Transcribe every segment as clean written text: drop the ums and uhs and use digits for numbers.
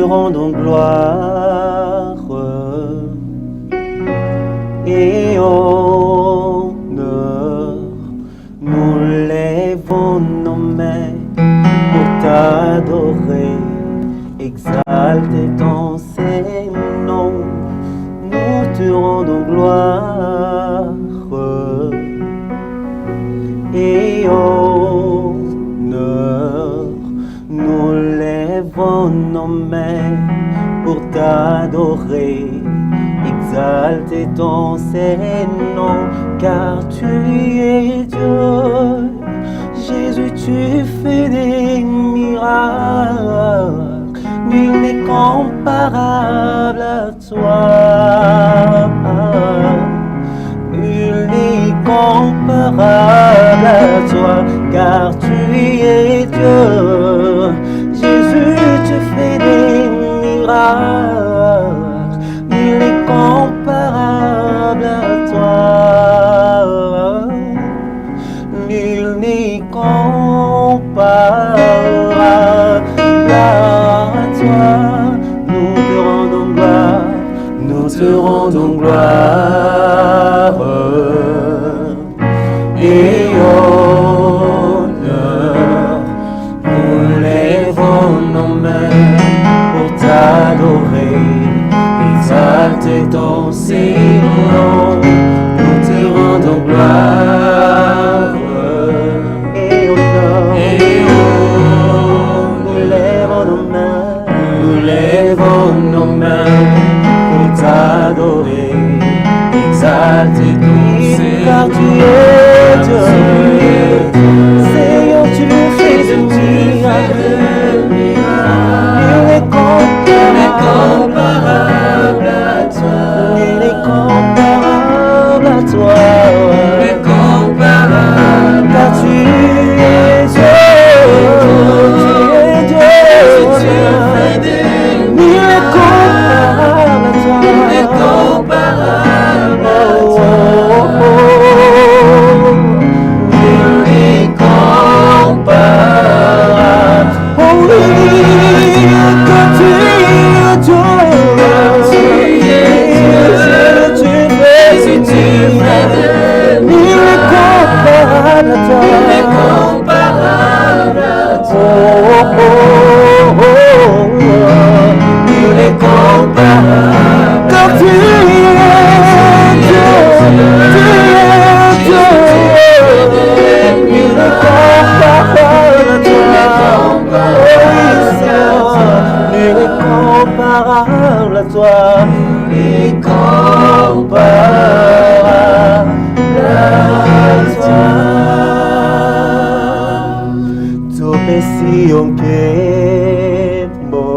rendons gloire et honneur. Nous lèvons nos mains pour t'adorer, exalter ton Saint-Nom. Nous te rendons gloire et honneur. Nous lèvons nos mains pour t'adorer, exalter ton Saint-Nom, car tu es Dieu. Jésus, tu fais des miracles, nul n'est comparable à toi. Nul n'est comparable à toi, car tu es Dieu. Jésus, tu fais des miracles, nul n'est comparable à toi. Nul n'est comparable à toi. Nous te rendons gloire, nous te rendons gloire et honneur. Nous lèvons nos mains pour t'adorer, exalter ton Saint-Nom. Nous te rendons gloire et honneur. Nous lèvons nos mains, nous lèvons nos mains pour t'adorer, exalter ton Saint-Nom. Car tu es Dieu, Seigneur, tu fais de miracles, il est comparable à toi, il est comparable à toi, il est comparable, car tu es Dieu, tu es Dieu, il est comparable à toi, il est comparable à toi. Comparable à toi, et comparable à toi. Tu pensi che mo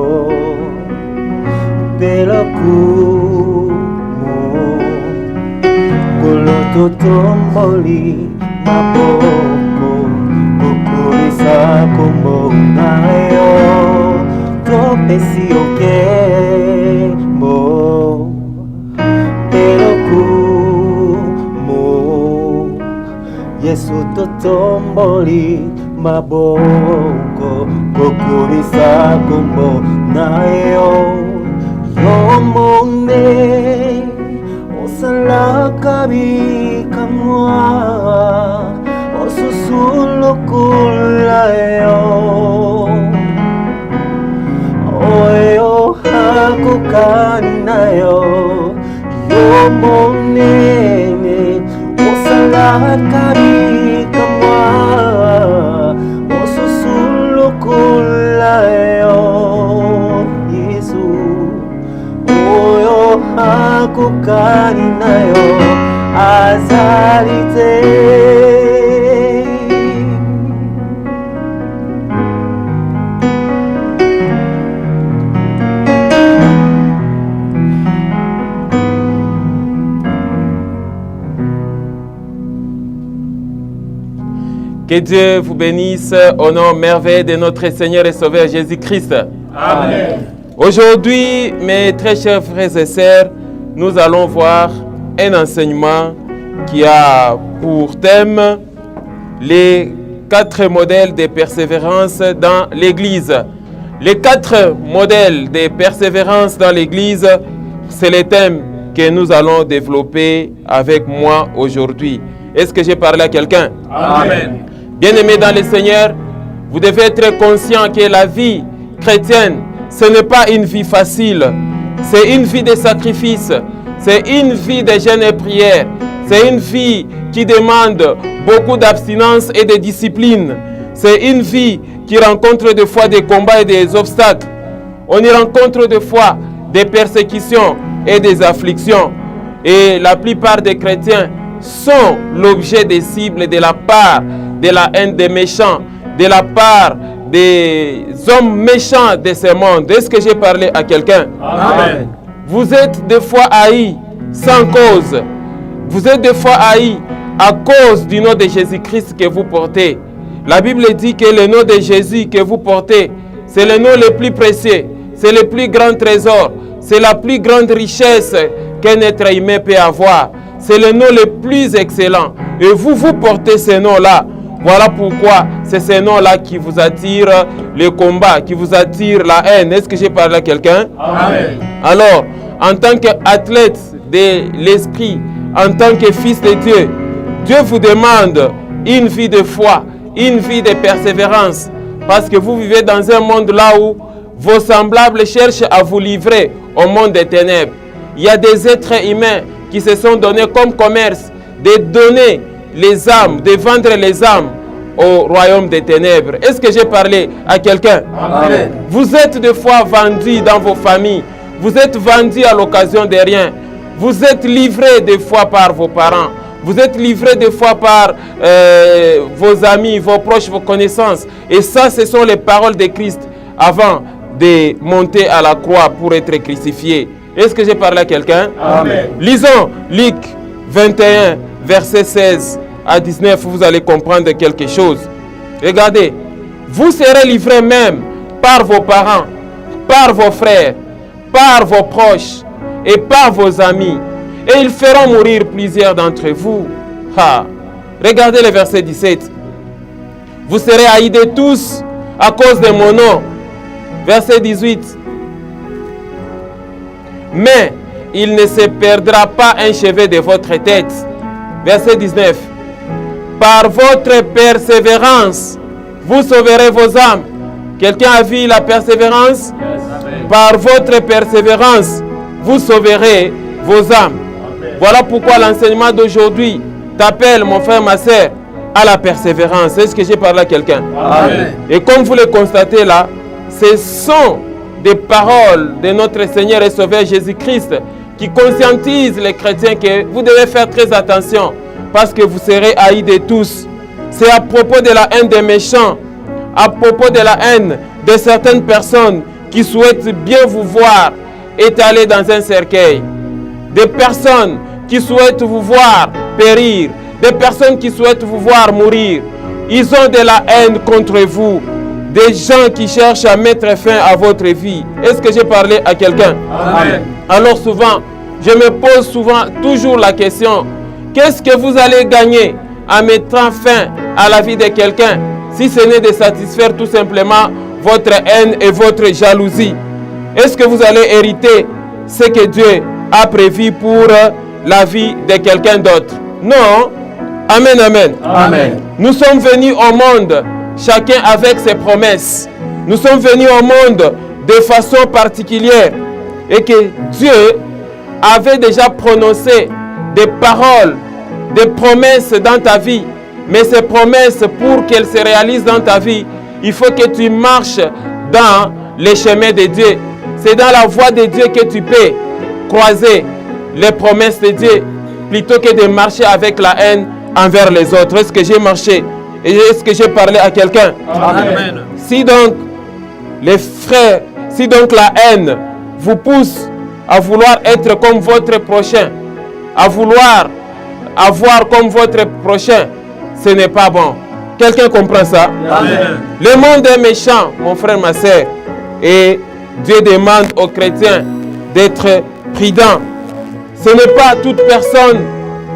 pelo kumo kolo totomboli maboko kukurisa como nayo. Pensi che mo pero kumo Yesu totomboli maboko kokurisa como nayo yomone osala kabi kamwa osusulo kulayo oyo hakukanayo yomonene osala kabikamwa osusulukulayo Yesu oyo hakukanayo azalite. Que Dieu vous bénisse au nom merveilleux de notre Seigneur et Sauveur Jésus-Christ. Amen. Aujourd'hui, mes très chers frères et sœurs, nous allons voir un enseignement qui a pour thème les 4 modèles de persévérance dans l'Église. Les 4 modèles de persévérance dans l'Église, c'est les thèmes que nous allons développer avec moi aujourd'hui. Est-ce que j'ai parlé à quelqu'un? Amen. Bien-aimés dans le Seigneur, vous devez être conscient que la vie chrétienne, ce n'est pas une vie facile. C'est une vie de sacrifice. C'est une vie de jeûne et prière. C'est une vie qui demande beaucoup d'abstinence et de discipline. C'est une vie qui rencontre des fois des combats et des obstacles. On y rencontre des fois des persécutions et des afflictions. Et la plupart des chrétiens sont l'objet des cibles de la part de la haine des méchants, de la part des hommes méchants de ce monde. Est-ce que j'ai parlé à quelqu'un? Amen. Vous êtes des fois haïs sans cause. Vous êtes des fois haïs à cause du nom de Jésus-Christ que vous portez. La Bible dit que le nom de Jésus que vous portez, c'est le nom le plus précieux, c'est le plus grand trésor, c'est la plus grande richesse qu'un être humain peut avoir. C'est le nom le plus excellent. Et vous portez ce nom-là. Voilà pourquoi c'est ce nom-là qui vous attire le combat, qui vous attire la haine. Est-ce que j'ai parlé à quelqu'un? Amen. Alors, en tant qu'athlète de l'esprit, en tant que fils de Dieu, Dieu vous demande une vie de foi, une vie de persévérance. Parce que vous vivez dans un monde là où vos semblables cherchent à vous livrer au monde des ténèbres. Il y a des êtres humains qui se sont donnés comme commerce de donner les âmes, de vendre les âmes au royaume des ténèbres. Est-ce que j'ai parlé à quelqu'un? Amen. Vous êtes des fois vendus dans vos familles. Vous êtes vendus à l'occasion de rien. Vous êtes livrés des fois par vos parents. Vous êtes livrés des fois par vos amis, vos proches, vos connaissances. Et ça, ce sont les paroles de Christ avant de monter à la croix pour être crucifié. Est-ce que j'ai parlé à quelqu'un? Amen. Lisons Luc 21, verset 16 à 19, vous allez comprendre quelque chose. Regardez, vous serez livrés même par vos parents, par vos frères, par vos proches et par vos amis. Et ils feront mourir plusieurs d'entre vous. Regardez le verset 17. Vous serez haïs de tous à cause de mon nom. Verset 18. Mais il ne se perdra pas un cheveu de votre tête. Verset 19. Par votre persévérance, vous sauverez vos âmes. Quelqu'un a vu la persévérance? Amen. Par votre persévérance, vous sauverez vos âmes. Amen. Voilà pourquoi l'enseignement d'aujourd'hui t'appelle, mon frère, ma soeur, à la persévérance. Est-ce que j'ai parlé à quelqu'un? Amen. Et comme vous le constatez là, ce sont des paroles de notre Seigneur et Sauveur Jésus-Christ qui conscientisent les chrétiens que vous devez faire très attention parce que vous serez haïs de tous. C'est à propos de la haine des méchants, à propos de la haine de certaines personnes qui souhaitent bien vous voir étalés dans un cercueil. Des personnes qui souhaitent vous voir périr, des personnes qui souhaitent vous voir mourir. Ils ont de la haine contre vous. Des gens qui cherchent à mettre fin à votre vie. Est-ce que j'ai parlé à quelqu'un? Amen. Alors souvent, je me pose toujours la question, qu'est-ce que vous allez gagner en mettant fin à la vie de quelqu'un si ce n'est de satisfaire tout simplement votre haine et votre jalousie? Est-ce que vous allez hériter ce que Dieu a prévu pour la vie de quelqu'un d'autre? Non. Amen, amen. Amen. Nous sommes venus au monde, chacun avec ses promesses. Nous sommes venus au monde de façon particulière et que Dieu avait déjà prononcé des paroles, des promesses dans ta vie. Mais ces promesses, pour qu'elles se réalisent dans ta vie, il faut que tu marches dans les chemins de Dieu. C'est dans la voie de Dieu que tu peux croiser les promesses de Dieu plutôt que de marcher avec la haine envers les autres. Est-ce que j'ai marché? Et est-ce que j'ai parlé à quelqu'un? Amen. Si donc les frères, si donc la haine vous pousse à vouloir être comme votre prochain, à vouloir avoir comme votre prochain, ce n'est pas bon. Quelqu'un comprend ça? Amen. Le monde est méchant, mon frère, ma soeur. Et Dieu demande aux chrétiens d'être prudents. Ce n'est pas toute personne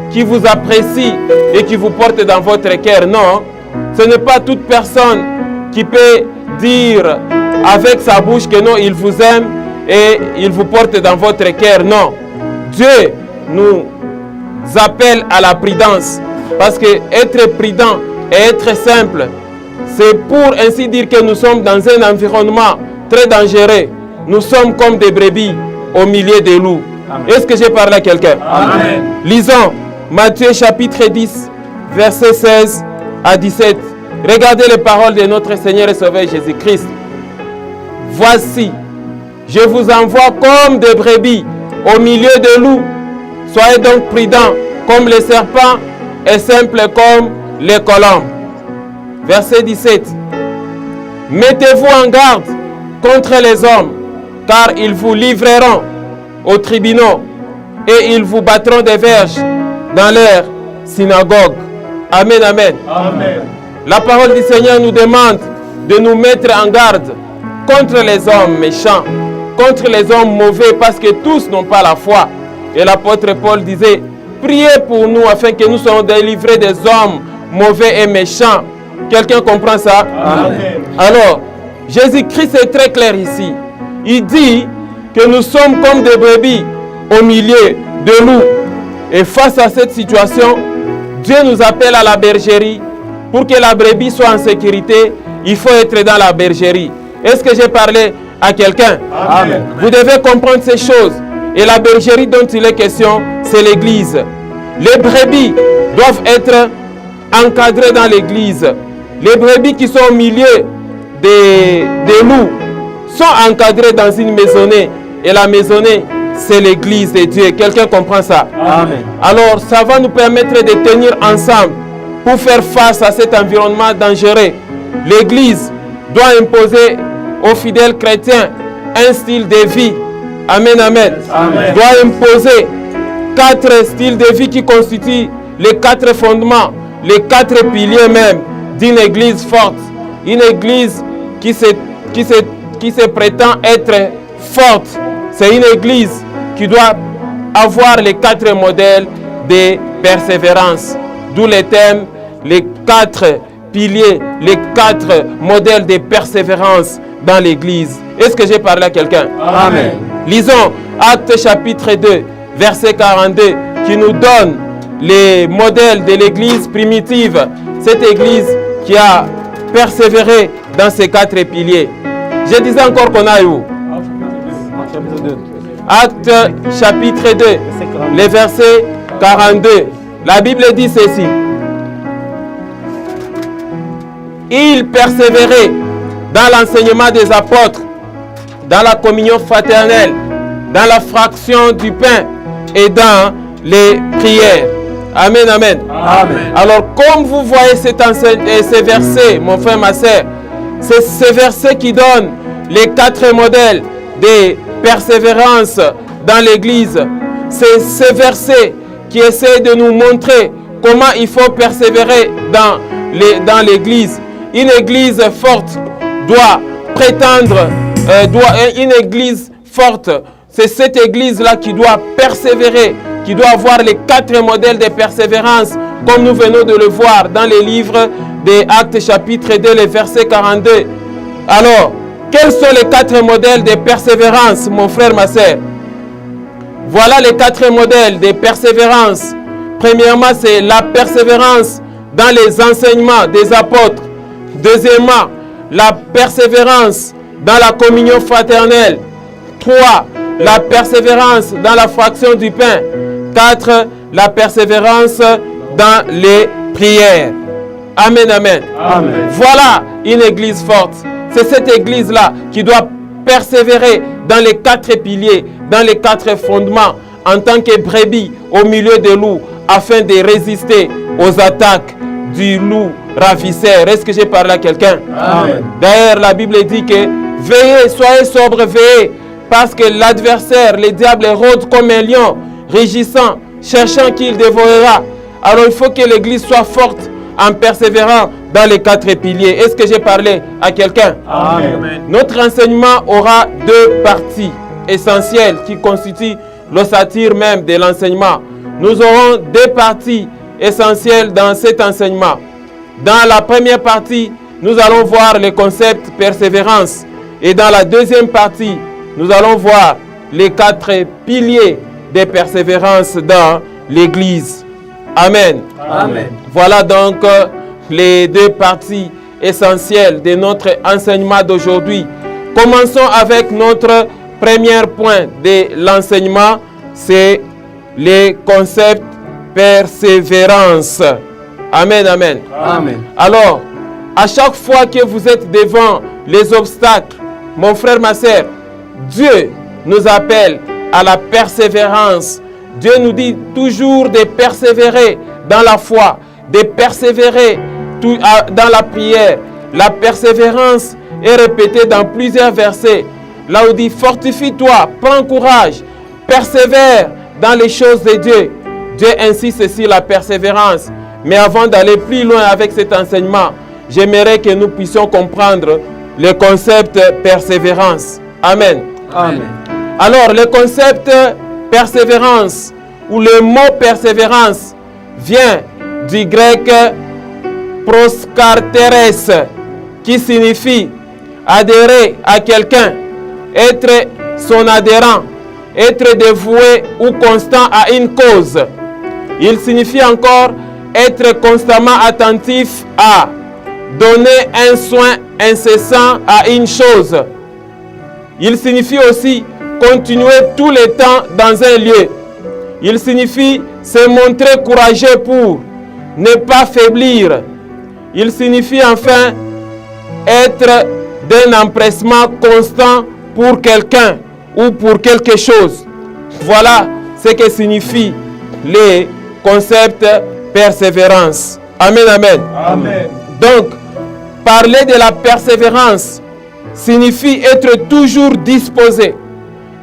qui vous apprécie et qui vous porte dans votre cœur, non. Ce n'est pas toute personne qui peut dire avec sa bouche que non, il vous aime et il vous porte dans votre cœur. Non. Dieu nous appelle à la prudence. Parce que être prudent et être simple, c'est pour ainsi dire que nous sommes dans un environnement très dangereux. Nous sommes comme des brebis au milieu des loups. Est-ce que j'ai parlé à quelqu'un? Amen. Lisons Matthieu chapitre 10, versets 16 à 17. Regardez les paroles de notre Seigneur et Sauveur Jésus-Christ. Voici, je vous envoie comme des brebis au milieu des loups. Soyez donc prudents comme les serpents et simples comme les colombes. Verset 17. Mettez-vous en garde contre les hommes, car ils vous livreront aux tribunaux et ils vous battront des verges dans leurs synagogues. Amen, amen. Amen. La parole du Seigneur nous demande de nous mettre en garde contre les hommes méchants, contre les hommes mauvais, parce que tous n'ont pas la foi. Et l'apôtre Paul disait, priez pour nous afin que nous soyons délivrés des hommes mauvais et méchants. Quelqu'un comprend ça? Amen. Alors, Jésus-Christ est très clair ici. Il dit que nous sommes comme des brebis au milieu de loups. Et face à cette situation, Dieu nous appelle à la bergerie. Pour que la brebis soit en sécurité, il faut être dans la bergerie. Est-ce que j'ai parlé à quelqu'un? Amen. Vous devez comprendre ces choses. Et la bergerie dont il est question, c'est l'église. Les brebis doivent être encadrées dans l'église. Les brebis qui sont au milieu des loups sont encadrées dans une maisonnée. Et la maisonnée, c'est l'église de Dieu. Quelqu'un comprend ça? Amen. Alors, ça va nous permettre de tenir ensemble pour faire face à cet environnement dangereux. L'église doit imposer aux fidèles chrétiens un style de vie. Amen, amen. Amen. Doit imposer 4 styles de vie qui constituent les 4 fondements, les 4 piliers même d'une église forte. Une église qui se prétend être forte. C'est une église qui doit avoir les 4 modèles de persévérance. D'où les thèmes, les 4 piliers, les 4 modèles de persévérance dans l'église. Est-ce que j'ai parlé à quelqu'un? Amen. Lisons Actes chapitre 2, verset 42, qui nous donne les modèles de l'église primitive. Cette église qui a persévéré dans ces 4 piliers. Je disais encore qu'on a où? Actes chapitre 2, les versets 42. La Bible dit ceci. Il persévérait dans l'enseignement des apôtres, dans la communion fraternelle, dans la fraction du pain et dans les prières. Amen, amen. Amen. Alors, comme vous voyez ces versets, mon frère, ma soeur, c'est ces versets qui donnent les 4 modèles de persévérance dans l'église. C'est ces versets qui essaient de nous montrer comment il faut persévérer dans l'église. Une église forte doit prétendre, une église forte, c'est cette église-là qui doit persévérer, qui doit avoir les 4 modèles de persévérance, comme nous venons de le voir dans les livres des Actes chapitre 2, les versets 42. Alors, quels sont les 4 modèles de persévérance, mon frère, ma soeur? Voilà les 4 modèles de persévérance. Premièrement, c'est la persévérance dans les enseignements des apôtres. Deuxièmement, la persévérance dans la communion fraternelle. 3. La persévérance dans la fraction du pain. 4. La persévérance dans les prières. Amen, amen. Amen. Voilà une église forte. C'est cette église-là qui doit persévérer dans les 4 piliers, dans les 4 fondements, en tant que brebis au milieu des loups, afin de résister aux attaques du loup ravisseur. Est-ce que j'ai parlé à quelqu'un? Amen. D'ailleurs, la Bible dit que veillez, soyez sobres, veillez, parce que l'adversaire, le diable, rôde comme un lion, rugissant, cherchant qui il dévorera. Alors il faut que l'église soit forte en persévérant dans les 4 piliers. Est-ce que j'ai parlé à quelqu'un? Amen. Notre enseignement aura 2 parties essentielles qui constituent l'ossature même de l'enseignement. Nous aurons 2 parties essentielles dans cet enseignement. Dans la première partie, nous allons voir le concept persévérance. Et dans la deuxième partie, nous allons voir les 4 piliers des persévérances dans l'Église. Amen. Amen. Voilà donc les 2 parties essentielles de notre enseignement d'aujourd'hui. Commençons avec notre premier point de l'enseignement, c'est les concepts persévérance. Amen, amen. Amen. Alors, à chaque fois que vous êtes devant les obstacles, mon frère, ma sœur, Dieu nous appelle à la persévérance. Dieu nous dit toujours de persévérer dans la foi, de persévérer dans la prière. La persévérance est répétée dans plusieurs versets. Là où il dit, fortifie-toi, prends courage, persévère dans les choses de Dieu. Dieu insiste sur la persévérance. Mais avant d'aller plus loin avec cet enseignement, j'aimerais que nous puissions comprendre le concept persévérance. Amen. Amen. Alors, le concept persévérance ou le mot persévérance vient du grec proskarteres, qui signifie adhérer à quelqu'un, être son adhérent, être dévoué ou constant à une cause. Il signifie encore être constamment attentif à, donner un soin incessant à une chose. Il signifie aussi continuer tout le temps dans un lieu. Il signifie se montrer courageux pour ne pas faiblir. Il signifie enfin être d'un empressement constant pour quelqu'un ou pour quelque chose. Voilà ce que signifie les concepts persévérance. Amen, amen. Amen. Donc, parler de la persévérance signifie être toujours disposé,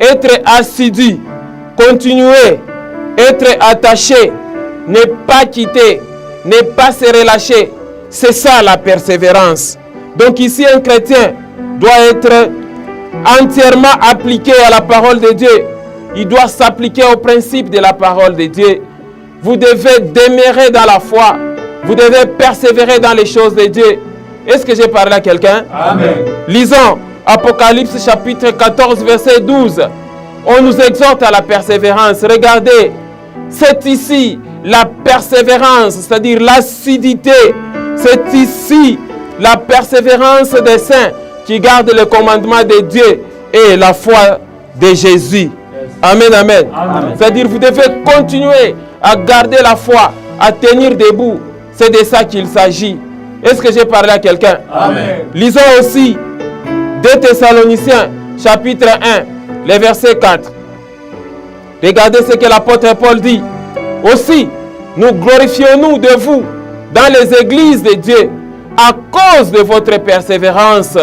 être assidu, continuer, être attaché, ne pas quitter, ne pas se relâcher. C'est ça la persévérance. Donc ici, un chrétien doit être entièrement appliqué à la parole de Dieu. Il doit s'appliquer au principe de la parole de Dieu. Vous devez demeurer dans la foi. Vous devez persévérer dans les choses de Dieu. Est-ce que j'ai parlé à quelqu'un? Amen. Lisons Apocalypse chapitre 14, verset 12. On nous exhorte à la persévérance. Regardez, c'est ici la persévérance, c'est-à-dire l'assiduité. C'est ici la persévérance des saints qui gardent le commandement de Dieu et la foi de Jésus. Amen, amen. Amen. C'est-à-dire vous devez continuer à garder la foi, à tenir debout. C'est de ça qu'il s'agit. Est-ce que j'ai parlé à quelqu'un? Amen. Lisons aussi 2 Thessaloniciens, chapitre 1, le verset 4. Regardez ce que l'apôtre Paul dit. Aussi, nous glorifions-nous de vous dans les églises de Dieu à cause de votre persévérance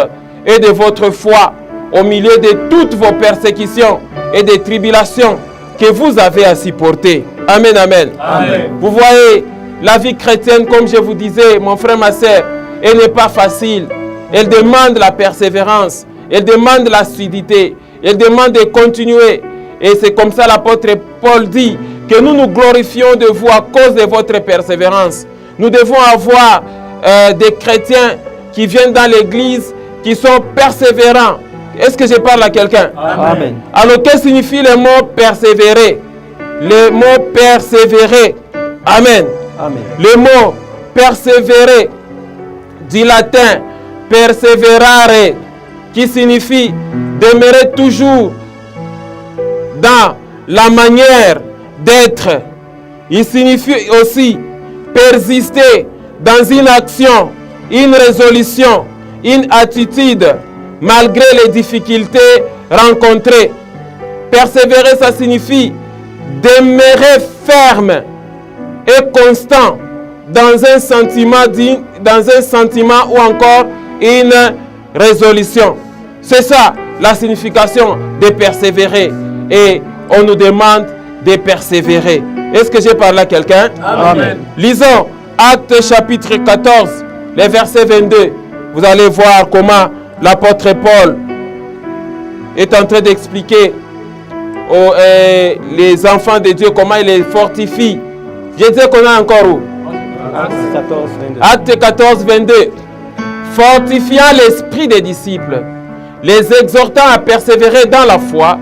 et de votre foi au milieu de toutes vos persécutions et des tribulations que vous avez à supporter. Amen, amen. Amen. Vous voyez, la vie chrétienne, comme je vous disais, mon frère, ma sœur, elle n'est pas facile. Elle demande la persévérance, elle demande l'assiduité, elle demande de continuer. Et c'est comme ça l'apôtre Paul dit que nous nous glorifions de vous à cause de votre persévérance. Nous devons avoir des chrétiens qui viennent dans l'église, qui sont persévérants. Est-ce que je parle à quelqu'un? Amen. Alors, que signifie le mot persévérer? Le mot persévérer. Amen. Amen. Le mot persévérer du latin perseverare, qui signifie demeurer toujours dans la manière d'être. Il signifie aussi persister dans une action, une résolution, une attitude, malgré les difficultés rencontrées. Persévérer, ça signifie demeurer ferme et constant dans un sentiment ou encore une résolution. C'est ça la signification de persévérer. Et on nous demande de persévérer. Est-ce que j'ai parlé à quelqu'un? Amen. Lisons Actes chapitre 14, le verset 22. Vous allez voir comment l'apôtre Paul est en train d'expliquer les enfants de Dieu comment il les fortifie. Je disais qu'on a encore où? Acte 14, 22. Acte 14, 22. Fortifiant l'esprit des disciples, les exhortant à persévérer dans la foi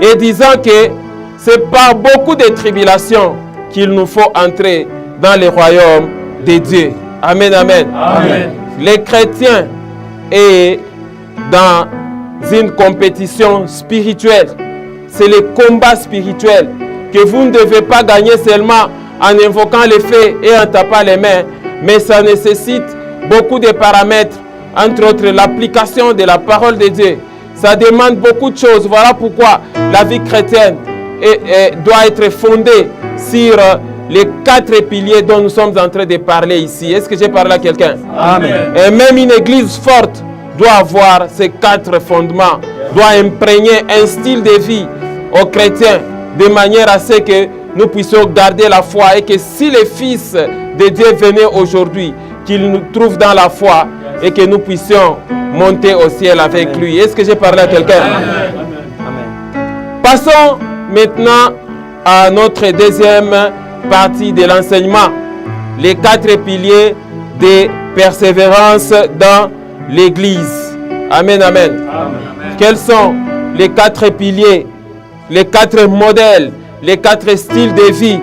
et disant que c'est par beaucoup de tribulations qu'il nous faut entrer dans le royaume de Dieu. Amen, amen. Amen. Les chrétiens est dans une compétition spirituelle. C'est le combat spirituel que vous ne devez pas gagner seulement en invoquant les faits et en tapant les mains, mais ça nécessite beaucoup de paramètres, entre autres l'application de la parole de Dieu. Ça demande beaucoup de choses. Voilà pourquoi la vie chrétienne doit être fondée sur les 4 piliers dont nous sommes en train de parler ici. Est-ce que j'ai parlé à quelqu'un? Amen. Et même une église forte doit avoir ces 4 fondements, doit imprégner un style de vie aux chrétiens de manière à ce que nous puissions garder la foi et que si les fils de Dieu venaient aujourd'hui, qu'ils nous trouvent dans la foi et que nous puissions monter au ciel avec lui. Est-ce que j'ai parlé à quelqu'un? Passons maintenant à notre deuxième partie de l'enseignement, les 4 piliers de persévérance dans l'Église. Amen, amen. Quels sont les 4 piliers, les 4 modèles, les 4 styles de vie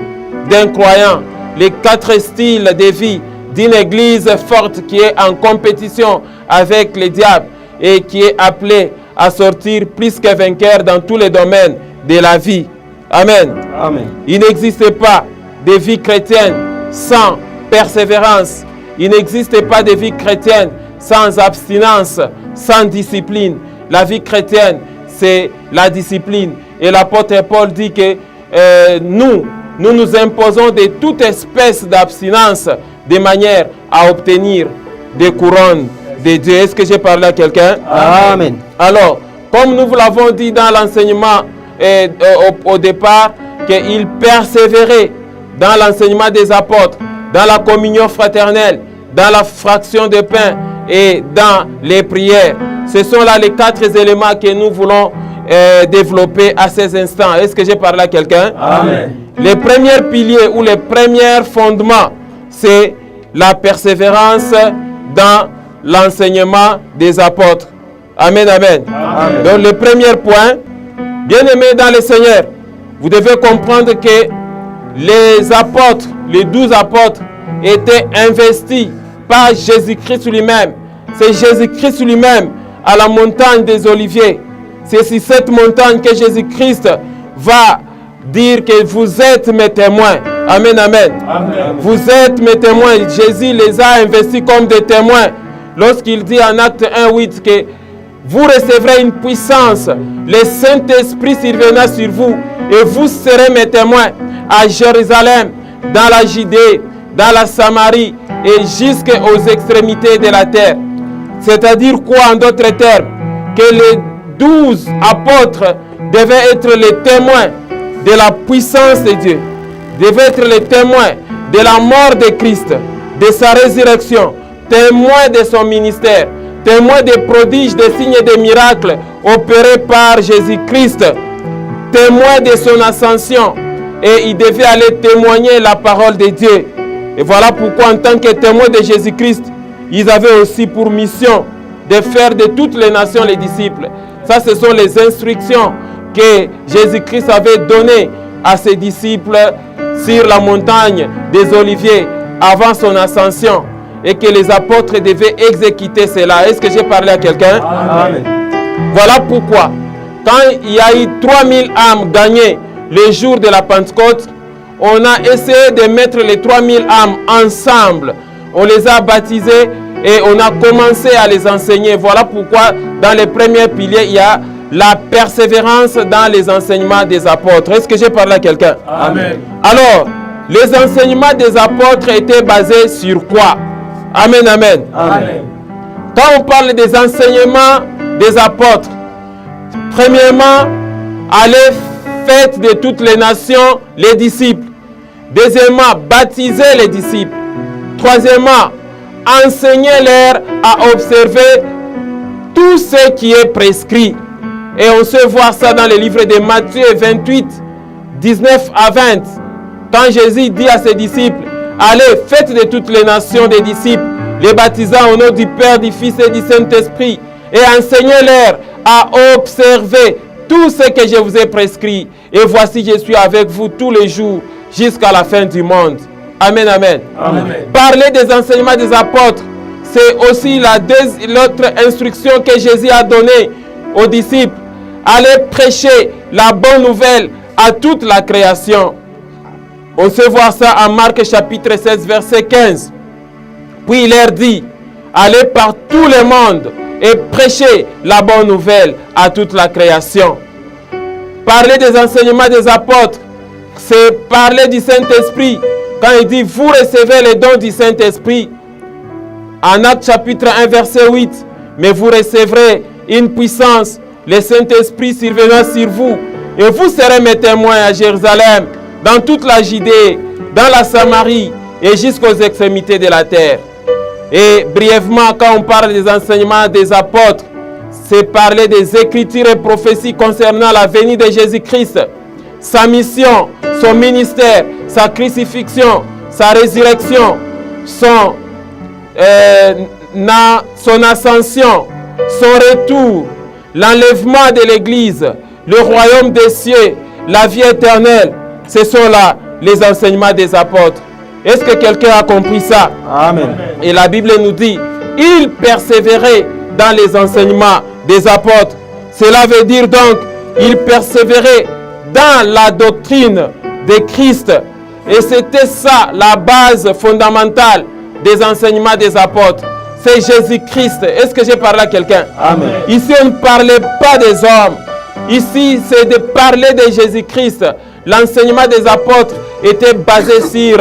d'un croyant, les 4 styles de vie d'une Église forte qui est en compétition avec le diable et qui est appelée à sortir plus que vainqueur dans tous les domaines de la vie. Amen. Amen. Il n'existe pas de vie chrétienne sans persévérance. Il n'existe pas de vie chrétienne sans abstinence, sans discipline. La vie chrétienne, c'est la discipline. Et l'apôtre Paul dit que nous nous imposons de toute espèce d'abstinence de manière à obtenir des couronnes de Dieu. Est-ce que j'ai parlé à quelqu'un? Amen. Alors, comme nous vous l'avons dit dans l'enseignement au départ, qu'il persévérait dans l'enseignement des apôtres, dans la communion fraternelle, dans la fraction de pain et dans les prières. Ce sont là les 4 éléments que nous voulons développer à ces instants. Est-ce que j'ai parlé à quelqu'un? Amen. Les premiers piliers ou les premiers fondements, c'est la persévérance dans l'enseignement des apôtres. Amen, amen. Amen. Donc le premier point, bien-aimés dans le Seigneur, vous devez comprendre que les apôtres, les 12 apôtres, étaient investis par Jésus-Christ lui-même. C'est Jésus-Christ lui-même à la montagne des Oliviers. C'est sur cette montagne que Jésus-Christ va dire que vous êtes mes témoins. Amen, amen. Amen. Vous êtes mes témoins. Jésus les a investis comme des témoins. Lorsqu'il dit en Acte 1:8 que vous recevrez une puissance, le Saint-Esprit surviendra sur vous et vous serez mes témoins à Jérusalem, dans la Judée, dans la Samarie et jusqu'aux extrémités de la terre. C'est-à-dire quoi en d'autres termes? Que les 12 apôtres devaient être les témoins de la puissance de Dieu, devaient être les témoins de la mort de Christ, de sa résurrection, témoins de son ministère, témoins des prodiges, des signes et des miracles opérés par Jésus-Christ, témoins de son ascension. Et ils devaient aller témoigner la parole de Dieu. Et voilà pourquoi en tant que témoins de Jésus-Christ, ils avaient aussi pour mission de faire de toutes les nations les disciples. Ça, ce sont les instructions que Jésus-Christ avait données à ses disciples sur la montagne des Oliviers avant son ascension et que les apôtres devaient exécuter cela. Est-ce que j'ai parlé à quelqu'un? Amen. Voilà pourquoi, quand il y a eu 3000 âmes gagnées le jour de la Pentecôte, on a essayé de mettre les 3000 âmes ensemble. On les a baptisées et on a commencé à les enseigner. Voilà pourquoi, dans les premiers piliers, il y a la persévérance dans les enseignements des apôtres. Est-ce que j'ai parlé à quelqu'un? Amen. Alors, les enseignements des apôtres étaient basés sur quoi? Amen, amen. Amen. Quand on parle des enseignements des apôtres, premièrement, allez, faites de toutes les nations les disciples. Deuxièmement, baptisez les disciples. Troisièmement, enseignez-leur à observer tout ce qui est prescrit. Et on se voit ça dans le livre de Matthieu 28, 19 à 20. Quand Jésus dit à ses disciples, allez, faites de toutes les nations des disciples, les baptisant au nom du Père, du Fils et du Saint-Esprit, et enseignez-leur à observer tout ce que je vous ai prescrit. Et voici, je suis avec vous tous les jours jusqu'à la fin du monde. Amen, amen. Amen. Parler des enseignements des apôtres, c'est aussi l'autre instruction que Jésus a donnée aux disciples. Allez prêcher la bonne nouvelle à toute la création. On se voit ça en Marc chapitre 16, verset 15. Puis il leur dit, allez par tout le monde et prêchez la bonne nouvelle à toute la création. Parler des enseignements des apôtres, c'est parler du Saint-Esprit. Quand il dit, vous recevez les dons du Saint-Esprit, en Actes chapitre 1, verset 8, mais vous recevrez une puissance, le Saint-Esprit survenant sur vous, et vous serez mes témoins à Jérusalem, dans toute la Judée, dans la Samarie, et jusqu'aux extrémités de la terre. Et brièvement, quand on parle des enseignements des apôtres, c'est parler des écritures et prophéties concernant la venue de Jésus-Christ, sa mission, son ministère, sa crucifixion, sa résurrection, son ascension, son retour, l'enlèvement de l'Église, le royaume des cieux, la vie éternelle. Ce sont là les enseignements des apôtres. Est-ce que quelqu'un a compris ça? Amen. Et la Bible nous dit, ils persévéraient dans les enseignements des apôtres. Cela veut dire donc, ils persévéraient dans la doctrine de Christ. Et c'était ça la base fondamentale des enseignements des apôtres. C'est Jésus-Christ. Est-ce que j'ai parlé à quelqu'un? Amen. Ici, on ne parlait pas des hommes. Ici, c'est de parler de Jésus-Christ. L'enseignement des apôtres était basé sur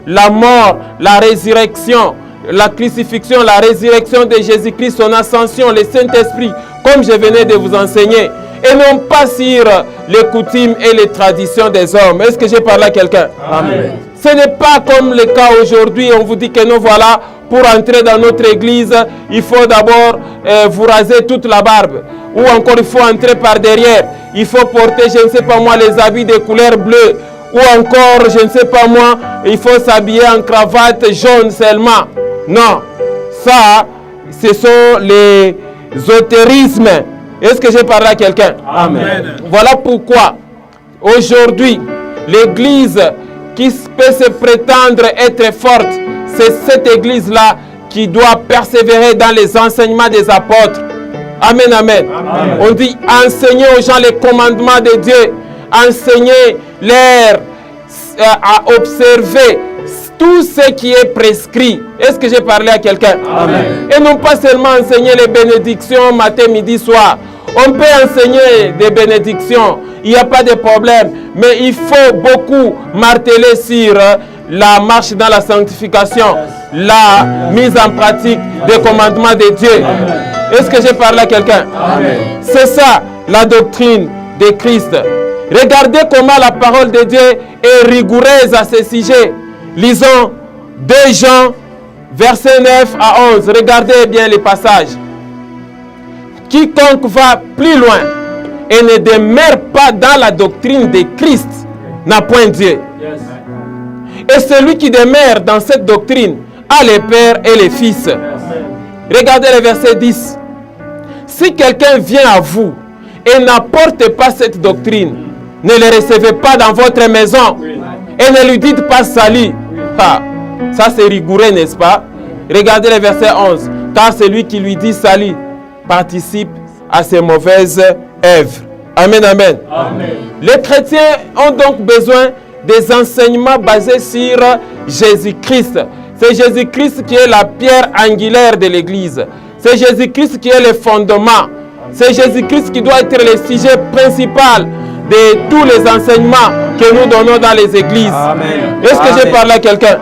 la mort, la résurrection, la crucifixion, la résurrection de Jésus-Christ, son ascension, le Saint-Esprit, comme je venais de vous enseigner. Et non pas sur les coutumes et les traditions des hommes. Est-ce que j'ai parlé à quelqu'un? Amen. Ce n'est pas comme le cas aujourd'hui, on vous dit que nous voilà, pour entrer dans notre église, il faut d'abord vous raser toute la barbe. Ou encore il faut entrer par derrière. Il faut porter, je ne sais pas moi, les habits de couleur bleue. Ou encore, je ne sais pas moi, il faut s'habiller en cravate jaune seulement. Non, ça, ce sont les ésotérismes. Est-ce que j'ai parlé à quelqu'un? Amen. Voilà pourquoi, aujourd'hui, l'église qui peut se prétendre être forte, c'est cette église-là qui doit persévérer dans les enseignements des apôtres. Amen, amen. Amen. On dit enseigner aux gens les commandements de Dieu, enseigner-leur à observer tout ce qui est prescrit. Est-ce que j'ai parlé à quelqu'un? Amen. Et non pas seulement enseigner les bénédictions matin, midi, soir. On peut enseigner des bénédictions, il n'y a pas de problème. Mais il faut beaucoup marteler sur la marche dans la sanctification, la mise en pratique des commandements de Dieu. Est-ce que j'ai parlé à quelqu'un? C'est ça la doctrine de Christ. Regardez comment la parole de Dieu est rigoureuse à ce sujet. Lisons 2 Jean, versets 9 à 11. Regardez bien les passages. Quiconque va plus loin et ne demeure pas dans la doctrine de Christ n'a point Dieu. Et celui qui demeure dans cette doctrine a les pères et les fils. Regardez le verset 10. Si quelqu'un vient à vous et n'apporte pas cette doctrine, ne le recevez pas dans votre maison et ne lui dites pas salut. Ah, ça c'est rigoureux, n'est-ce pas? Regardez le verset 11. Car celui qui lui dit salut participe à ses mauvaises œuvres. Amen, amen. Amen. Les chrétiens ont donc besoin des enseignements basés sur Jésus-Christ. C'est Jésus-Christ qui est la pierre angulaire de l'Église. C'est Jésus-Christ qui est le fondement. C'est Jésus-Christ qui doit être le sujet principal de tous les enseignements que nous donnons dans les églises. Est-ce que j'ai parlé à quelqu'un?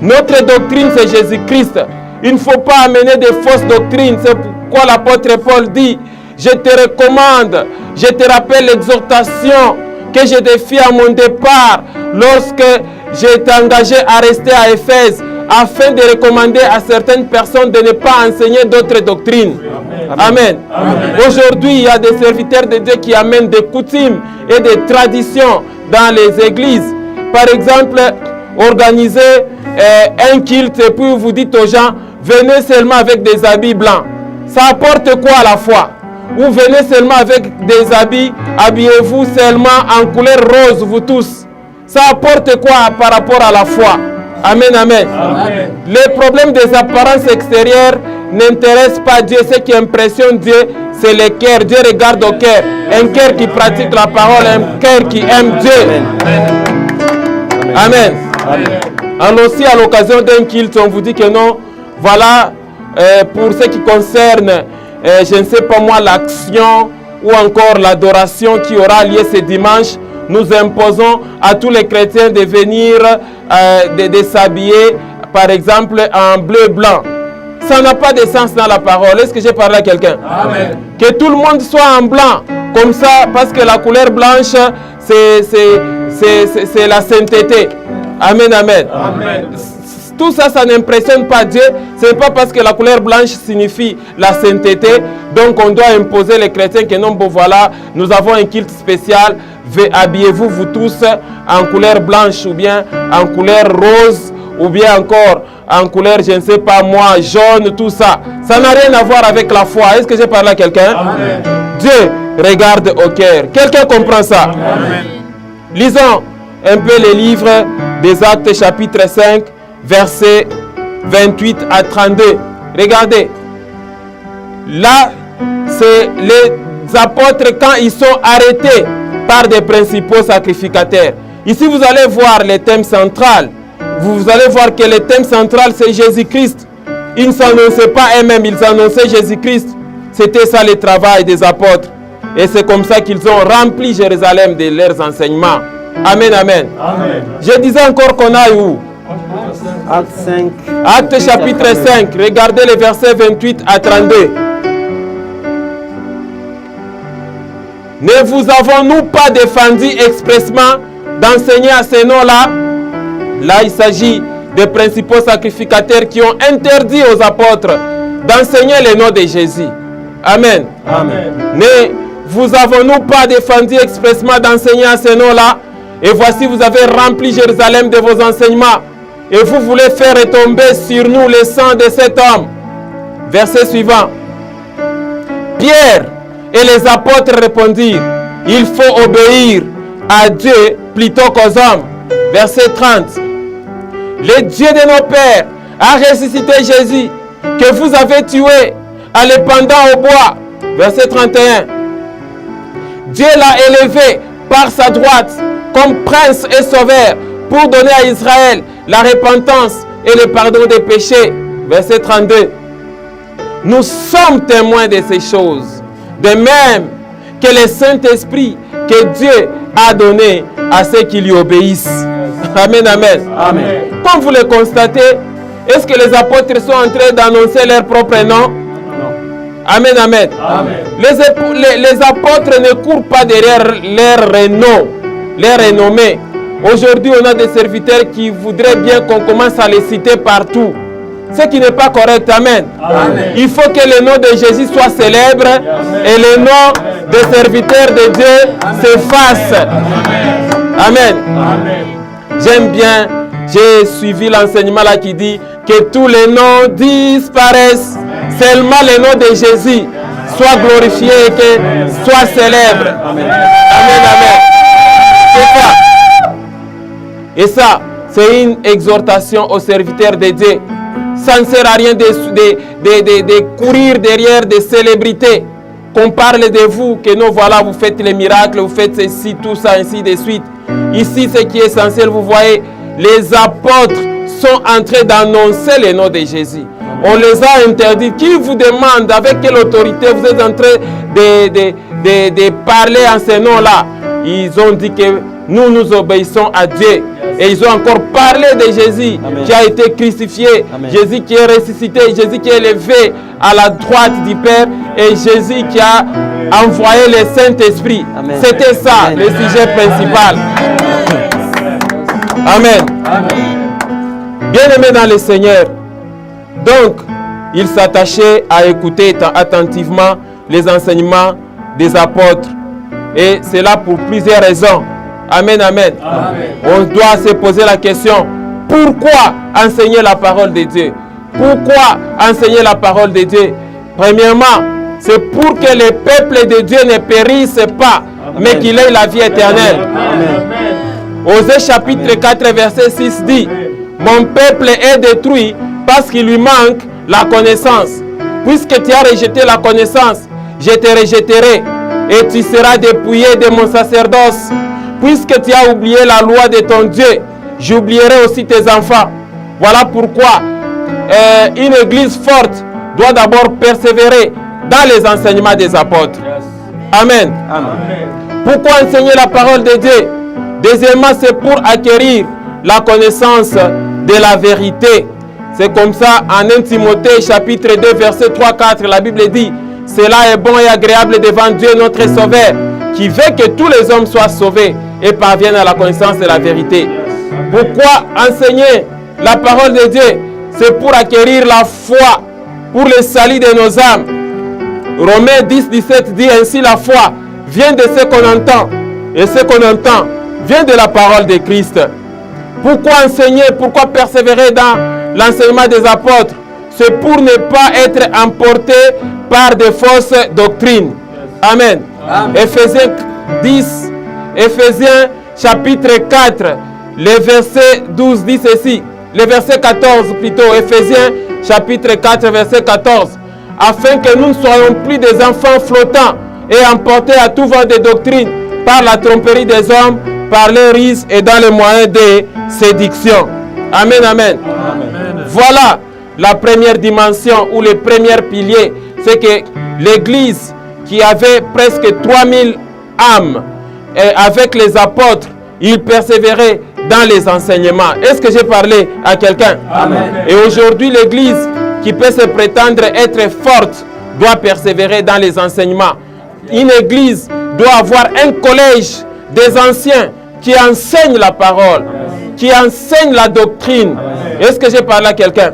Notre doctrine, c'est Jésus-Christ. Il ne faut pas amener de fausses doctrines. C'est pourquoi l'apôtre Paul dit, je te recommande, je te rappelle l'exhortation que je défie à mon départ lorsque j'ai été engagé à rester à Éphèse, afin de recommander à certaines personnes de ne pas enseigner d'autres doctrines. Amen. Aujourd'hui, il y a des serviteurs de Dieu qui amènent des coutumes et des traditions dans les églises. Par exemple, organiser un culte et puis vous dites aux gens, venez seulement avec des habits blancs. Ça apporte quoi la foi? Vous venez seulement avec des habits, habillez-vous seulement en couleur rose, vous tous. Ça apporte quoi par rapport à la foi? Amen, amen. Amen. Les problèmes des apparences extérieures n'intéressent pas Dieu. Ce qui impressionne Dieu, c'est le cœur. Dieu regarde au cœur. Un cœur qui pratique la parole, un cœur qui aime Dieu. Amen. Amen. Amen. Aussi, à l'occasion d'un culte, on vous dit que non, voilà, pour ce qui concerne, je ne sais pas moi, l'action ou encore l'adoration qui aura lieu ce dimanche, nous imposons à tous les chrétiens de venir, de s'habiller, par exemple, en bleu-blanc. Ça n'a pas de sens dans la parole. Est-ce que j'ai parlé à quelqu'un? Amen. Que tout le monde soit en blanc, comme ça, parce que la couleur blanche, c'est la sainteté. Amen, amen. Amen. Tout ça, ça n'impressionne pas Dieu. Ce n'est pas parce que la couleur blanche signifie la sainteté. Donc, on doit imposer les chrétiens que non, bon, voilà, nous avons un culte spécial. Habillez-vous, vous tous, en couleur blanche ou bien en couleur rose ou bien encore en couleur, je ne sais pas moi, jaune, tout ça. Ça n'a rien à voir avec la foi. Est-ce que j'ai parlé à quelqu'un? Dieu regarde au cœur. Quelqu'un comprend ça? Amen. Lisons un peu les livres des Actes chapitre 5, versets 28 à 32. Regardez. Là, c'est les apôtres quand ils sont arrêtés par des principaux sacrificateurs. Ici, vous allez voir le thème central. Vous allez voir que le thème central, c'est Jésus-Christ. Ils ne s'annonçaient pas eux-mêmes, ils annonçaient Jésus-Christ. C'était ça le travail des apôtres. Et c'est comme ça qu'ils ont rempli Jérusalem de leurs enseignements. Amen, amen. Amen. Je disais encore qu'on aille où? Acte 5. Acte chapitre 5. Regardez les versets 28 à 32. Ne vous avons-nous pas défendu expressement d'enseigner à ces noms-là? Là, il s'agit des principaux sacrificateurs qui ont interdit aux apôtres d'enseigner le nom de Jésus. Amen. Amen. Ne vous avons-nous pas défendu expressement d'enseigner à ces noms-là? Et voici, vous avez rempli Jérusalem de vos enseignements. Et vous voulez faire retomber sur nous le sang de cet homme. Verset suivant. Pierre et les apôtres répondirent, il faut obéir à Dieu plutôt qu'aux hommes. Verset 30. Le Dieu de nos pères a ressuscité Jésus, que vous avez tué en le pendant au bois. Verset 31. Dieu l'a élevé par sa droite comme prince et sauveur pour donner à Israël la repentance et le pardon des péchés. Verset 32. Nous sommes témoins de ces choses, de même que le Saint-Esprit que Dieu a donné à ceux qui lui obéissent. Amen, amen. Amen. Comme vous le constatez, est-ce que les apôtres sont en train d'annoncer leur propre nom? Non. Amen, amen. Amen. Les apôtres ne courent pas derrière leur renom, leur renommée. Aujourd'hui, on a des serviteurs qui voudraient bien qu'on commence à les citer partout. Ce qui n'est pas correct. Amen. Amen. Il faut que le nom de Jésus soit célèbre. Amen. Et le nom des serviteurs de Dieu s'efface. Amen. Amen. Amen. J'aime bien, j'ai suivi l'enseignement là qui dit que tous les noms disparaissent. Amen. Seulement le nom de Jésus soit glorifié et que soit célèbre. Amen. Amen. Amen. C'est ça. Et ça, c'est une exhortation aux serviteurs de Dieu. Ça ne sert à rien de courir derrière des célébrités. Qu'on parle de vous, que non, voilà, vous faites les miracles, vous faites ceci, tout ça, ainsi de suite. Ici, ce qui est essentiel, vous voyez, les apôtres sont en train d'annoncer le nom de Jésus. On les a interdits. Qui vous demande avec quelle autorité vous êtes en train de parler en ce nom-là? Ils ont dit que nous obéissons à Dieu. Et ils ont encore parlé de Jésus. Amen. Qui a été crucifié. Amen. Jésus qui est ressuscité. Jésus qui est élevé à la droite du Père. Et Jésus qui a envoyé le Saint-Esprit. C'était ça. Amen. Le sujet principal. Amen. Amen. Bien-aimés dans le Seigneur. Donc, il s'attachait à écouter attentivement les enseignements des apôtres. Et c'est là pour plusieurs raisons. Amen, amen, amen. On doit se poser la question, pourquoi enseigner la parole de Dieu? Pourquoi enseigner la parole de Dieu? Premièrement, c'est pour que le peuple de Dieu ne périsse pas, mais qu'il ait la vie éternelle. Osée chapitre 4, verset 6 dit, « Mon peuple est détruit parce qu'il lui manque la connaissance. Puisque tu as rejeté la connaissance, je te rejetterai et tu seras dépouillé de mon sacerdoce. Puisque tu as oublié la loi de ton Dieu, j'oublierai aussi tes enfants. » Voilà pourquoi une église forte doit d'abord persévérer dans les enseignements des apôtres. Amen. Pourquoi enseigner la parole de Dieu? Deuxièmement, c'est pour acquérir la connaissance de la vérité. C'est comme ça, en 1 Timothée chapitre 2, verset 3-4, la Bible dit, « Cela est bon et agréable devant Dieu notre Sauveur, qui veut que tous les hommes soient sauvés et parviennent à la connaissance de la vérité. » Pourquoi enseigner la parole de Dieu? C'est pour acquérir la foi, pour le salut de nos âmes. Romains 10, 17 dit ainsi, la foi vient de ce qu'on entend, et ce qu'on entend vient de la parole de Christ. Pourquoi enseigner, pourquoi persévérer dans l'enseignement des apôtres? C'est pour ne pas être emporté par de fausses doctrines. Amen. Éphésiens 10, Éphésiens chapitre 4, le verset 12 dit ceci, le verset 14 plutôt, Éphésiens chapitre 4, verset 14, afin que nous ne soyons plus des enfants flottants et emportés à tout vent de doctrine par la tromperie des hommes, par les rises et dans les moyens de séduction. Amen, amen. Voilà la première dimension ou le premier pilier, c'est que l'Église qui avait presque 3000 âmes, et avec les apôtres, ils persévéraient dans les enseignements. Est-ce que j'ai parlé à quelqu'un? Et aujourd'hui, l'Église qui peut se prétendre être forte doit persévérer dans les enseignements. Une Église doit avoir un collège des anciens qui enseignent la parole, qui enseignent la doctrine. Est-ce que j'ai parlé à quelqu'un?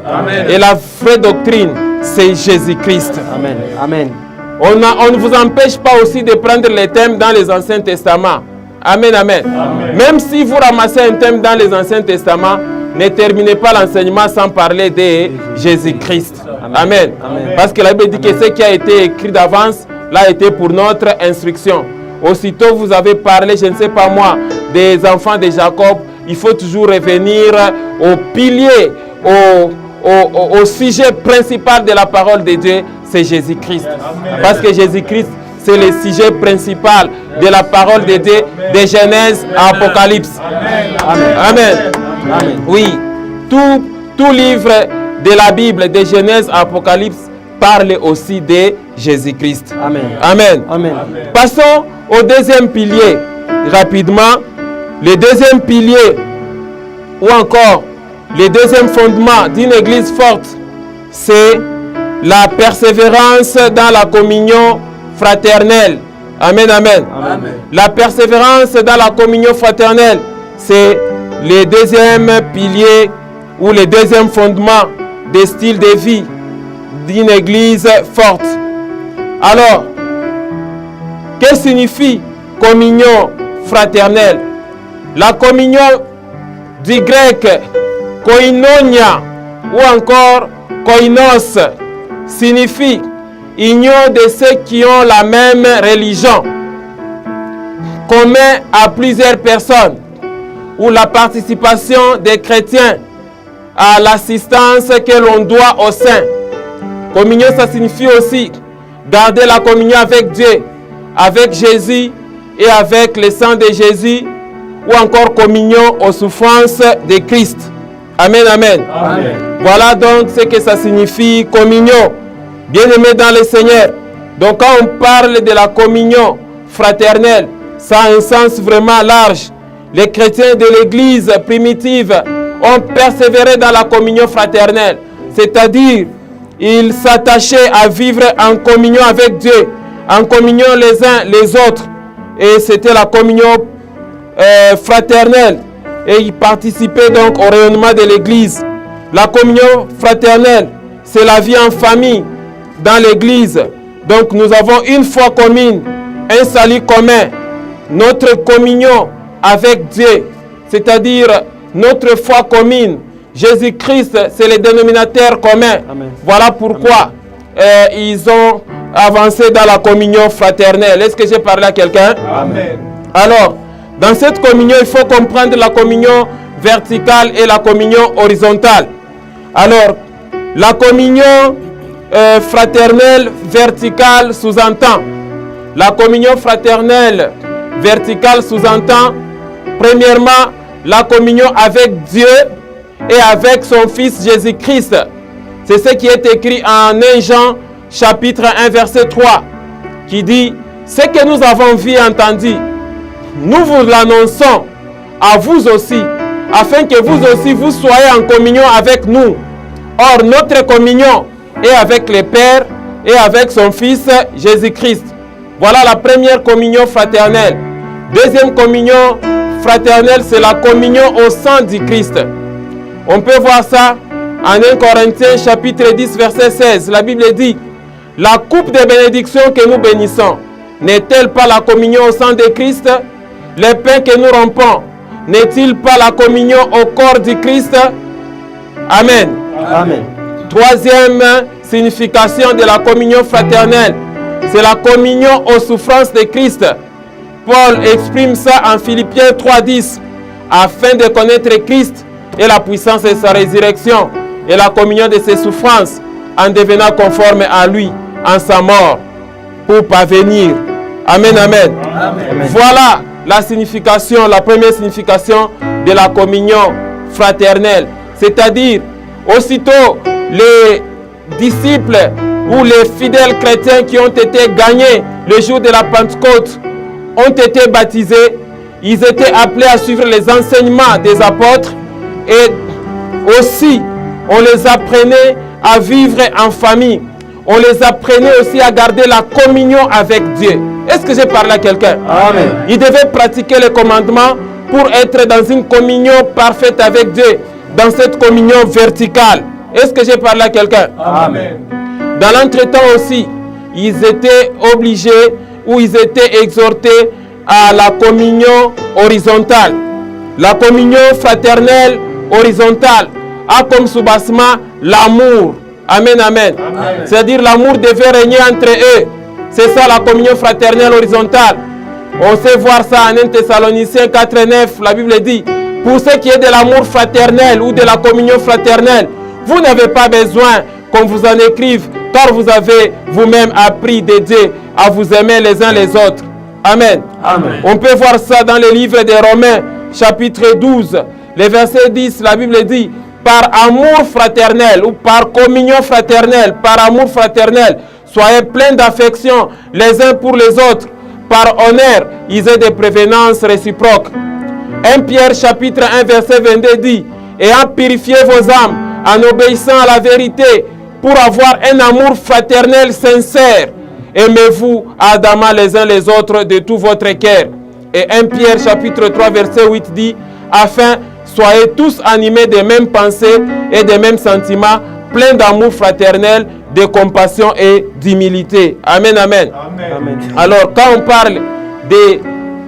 Et la vraie doctrine, c'est Jésus-Christ. Amen. Amen. On ne vous empêche pas aussi de prendre les thèmes dans les Anciens Testaments. Amen, amen. Même si vous ramassez un thème dans les Anciens Testaments, ne terminez pas l'enseignement sans parler de Jésus-Christ. Amen. Parce que la Bible dit que ce qui a été écrit d'avance, l'a été pour notre instruction. Aussitôt vous avez parlé, je ne sais pas moi, des enfants de Jacob, il faut toujours revenir au pilier, au sujet principal de la parole de Dieu, c'est Jésus-Christ. Parce que Jésus-Christ, c'est le sujet principal de la parole de Dieu, de Genèse à Apocalypse. Amen. Amen. Oui, tout livre de la Bible, de Genèse à Apocalypse, parle aussi de Jésus-Christ. Amen. Amen. Amen. Passons au deuxième pilier, rapidement. Le deuxième pilier, ou encore le deuxième fondement d'une église forte, c'est la persévérance dans la communion fraternelle. Amen, amen. Amen. La persévérance dans la communion fraternelle, c'est le deuxième pilier ou le deuxième fondement des styles de vie d'une église forte. Alors, que signifie communion fraternelle? La communion du grec koinonia ou encore koinos signifie union de ceux qui ont la même religion, commun à plusieurs personnes, ou la participation des chrétiens à l'assistance que l'on doit au saint. Communion, ça signifie aussi garder la communion avec Dieu, avec Jésus et avec le sang de Jésus, ou encore communion aux souffrances de Christ. Amen, amen. Amen. Voilà donc ce que ça signifie communion. Bien-aimés dans le Seigneur. Donc quand on parle de la communion fraternelle, ça a un sens vraiment large. Les chrétiens de l'Église primitive ont persévéré dans la communion fraternelle. C'est-à-dire, ils s'attachaient à vivre en communion avec Dieu, en communion les uns les autres. Et c'était la communion fraternelle. Et ils participaient donc au rayonnement de l'Église. La communion fraternelle, c'est la vie en famille dans l'Église. Donc nous avons une foi commune, un salut commun, notre communion avec Dieu, c'est-à-dire notre foi commune. Jésus-Christ, c'est le dénominateur commun. Amen. Voilà pourquoi ils ont avancé dans la communion fraternelle. Est-ce que j'ai parlé à quelqu'un? Amen. Alors, dans cette communion, il faut comprendre la communion verticale et la communion horizontale. Alors, la communion fraternelle verticale sous-entend. La communion fraternelle verticale sous-entend, premièrement, la communion avec Dieu et avec son Fils Jésus-Christ. C'est ce qui est écrit en 1 Jean chapitre 1 verset 3 qui dit « Ce que nous avons vu et entendu, nous vous l'annonçons à vous aussi, afin que vous aussi vous soyez en communion avec nous. Or, notre communion est avec le Père et avec son Fils Jésus-Christ. » Voilà la première communion fraternelle. Deuxième communion fraternelle, c'est la communion au sang du Christ. On peut voir ça en 1 Corinthiens chapitre 10 verset 16. La Bible dit « La coupe de bénédiction que nous bénissons, n'est-elle pas la communion au sang de Christ? Le pain que nous rompons, n'est-il pas la communion au corps du Christ? » Amen. Amen. Troisième signification de la communion fraternelle, c'est la communion aux souffrances de Christ. Paul exprime ça en Philippiens 3:10, afin de connaître Christ et la puissance de sa résurrection et la communion de ses souffrances, en devenant conforme à lui, en sa mort, pour parvenir. Amen, amen. Amen. Voilà la signification, la première signification de la communion fraternelle. C'est-à-dire, aussitôt les disciples ou les fidèles chrétiens qui ont été gagnés le jour de la Pentecôte ont été baptisés, ils étaient appelés à suivre les enseignements des apôtres et aussi on les apprenait à vivre en famille. On les apprenait aussi à garder la communion avec Dieu. Est-ce que j'ai parlé à quelqu'un? Amen. Ils devaient pratiquer les commandements pour être dans une communion parfaite avec Dieu, dans cette communion verticale. Est-ce que j'ai parlé à quelqu'un? Amen. Dans l'entretemps aussi, ils étaient obligés ou ils étaient exhortés à la communion horizontale. La communion fraternelle horizontale a comme soubassement l'amour. Amen, amen. C'est-à-dire l'amour devait régner entre eux. C'est ça la communion fraternelle horizontale. On sait voir ça en 1 Thessaloniciens 4:9. La Bible dit, pour ce qui est de l'amour fraternel ou de la communion fraternelle, vous n'avez pas besoin qu'on vous en écrive, car vous avez vous-même appris de Dieu à vous aimer les uns les autres. Amen. Amen. On peut voir ça dans le livre des Romains, chapitre 12, le verset 10. La Bible dit, par amour fraternel ou par communion fraternelle, par amour fraternel, soyez pleins d'affection les uns pour les autres. Par honneur, ils aient des prévenances réciproques. 1 Pierre chapitre 1 verset 22 dit, ayant purifié vos âmes en obéissant à la vérité pour avoir un amour fraternel sincère, aimez-vous ardemment les uns les autres de tout votre cœur. Et 1 Pierre chapitre 3 verset 8 dit, afin soyez tous animés des mêmes pensées et des mêmes sentiments, pleins d'amour fraternel, de compassion et d'humilité. Amen, amen. Amen. Alors, quand on parle des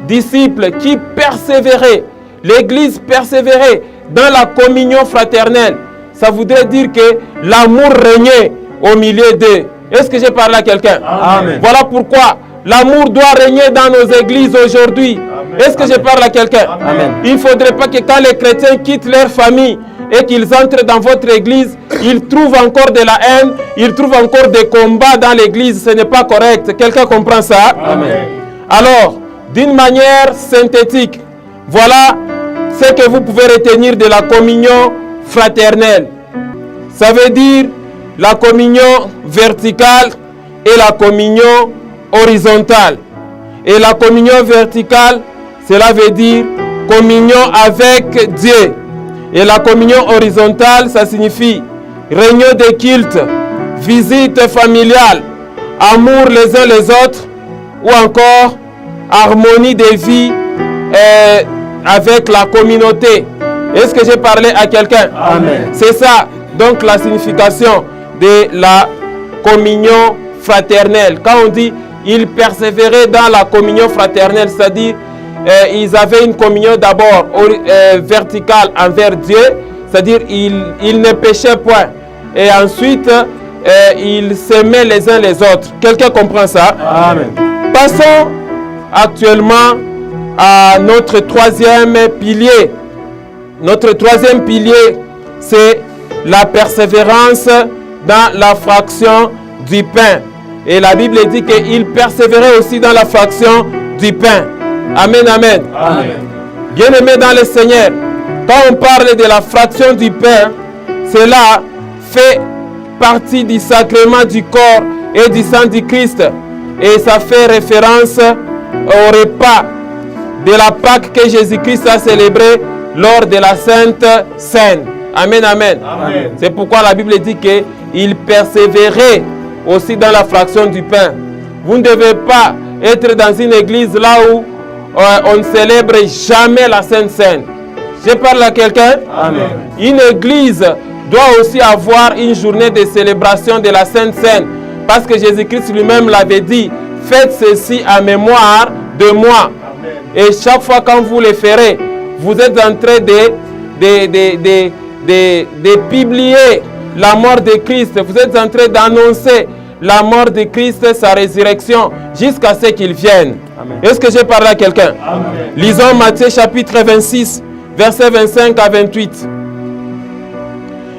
disciples qui persévéraient, l'Église persévérait dans la communion fraternelle, ça voudrait dire que l'amour régnait au milieu d'eux. Est-ce que j'ai parlé à quelqu'un? Amen. Voilà pourquoi l'amour doit régner dans nos églises aujourd'hui. Est-ce que je parle à quelqu'un? Amen. Il ne faudrait pas que quand les chrétiens quittent leur famille et qu'ils entrent dans votre église, ils trouvent encore de la haine, ils trouvent encore des combats dans l'église. Ce n'est pas correct. Quelqu'un comprend ça? Amen. Alors, d'une manière synthétique, voilà ce que vous pouvez retenir de la communion fraternelle. Ça veut dire la communion verticale et la communion horizontale. Et la communion verticale, cela veut dire communion avec Dieu. Et la communion horizontale, ça signifie réunion de culte, visite familiale, amour les uns les autres, ou encore harmonie de vie avec la communauté. Est-ce que j'ai parlé à quelqu'un? Amen. C'est ça, donc la signification de la communion fraternelle. Quand on dit ils persévéraient dans la communion fraternelle, c'est-à-dire ils avaient une communion d'abord verticale envers Dieu, c'est-à-dire ils ne péchaient point. Et ensuite, ils s'aimaient les uns les autres. Quelqu'un comprend ça? Amen. Passons actuellement à notre troisième pilier. Notre troisième pilier, c'est la persévérance dans la fraction du pain. Et la Bible dit qu'il persévérait aussi dans la fraction du pain. Amen, amen. Amen. Bien-aimés dans le Seigneur, quand on parle de la fraction du pain, cela fait partie du sacrement du corps et du sang du Christ. Et ça fait référence au repas de la Pâque que Jésus-Christ a célébré lors de la Sainte Seine. Amen, amen. Amen. C'est pourquoi la Bible dit qu'il persévérait aussi dans la fraction du pain. Vous ne devez pas être dans une église là où on ne célèbre jamais la Sainte Seine. Je parle à quelqu'un? Amen. Une église doit aussi avoir une journée de célébration de la Sainte Seine. Parce que Jésus-Christ lui-même l'avait dit, faites ceci en mémoire de moi. Amen. Et chaque fois quand vous le ferez, vous êtes en train de publier la mort de Christ. Vous êtes en train d'annoncer la mort de Christ, sa résurrection, jusqu'à ce qu'il vienne. Est-ce que j'ai parlé à quelqu'un? Lisons Matthieu chapitre 26, versets 25 à 28.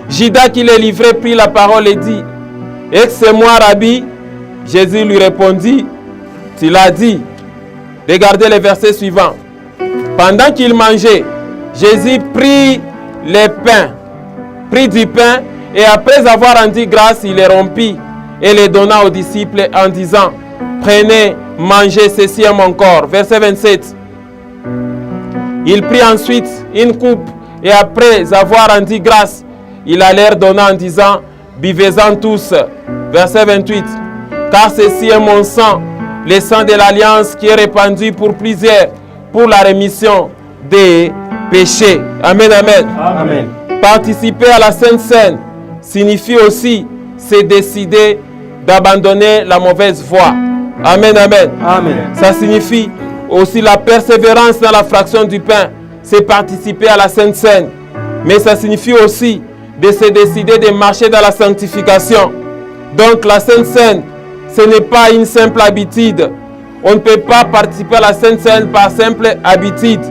Judas qui les livrait prit la parole et dit, « Est-ce que c'est moi, Rabbi ?» Jésus lui répondit, « Tu l'as dit. » Regardez le verset suivant. Pendant qu'il mangeait, Jésus prit les pains, prit du pain, et après avoir rendu grâce, il les rompit et les donna aux disciples en disant, « Prenez, mangez, ceci est mon corps. » Verset 27. Il prit ensuite une coupe, et après avoir rendu grâce, il la leur donna en disant, « Buvez-en tous. » Verset 28. « Car ceci est mon sang, le sang de l'alliance qui est répandu pour plusieurs, pour la rémission des péchés. » Amen, amen. Amen. Participer à la Sainte Seine signifie aussi se décider d'abandonner la mauvaise voie. Amen, amen. Amen. Ça signifie aussi la persévérance dans la fraction du pain, c'est participer à la Sainte Seine. Mais ça signifie aussi de se décider de marcher dans la sanctification. Donc la Sainte Seine, ce n'est pas une simple habitude. On ne peut pas participer à la Sainte Seine par simple habitude,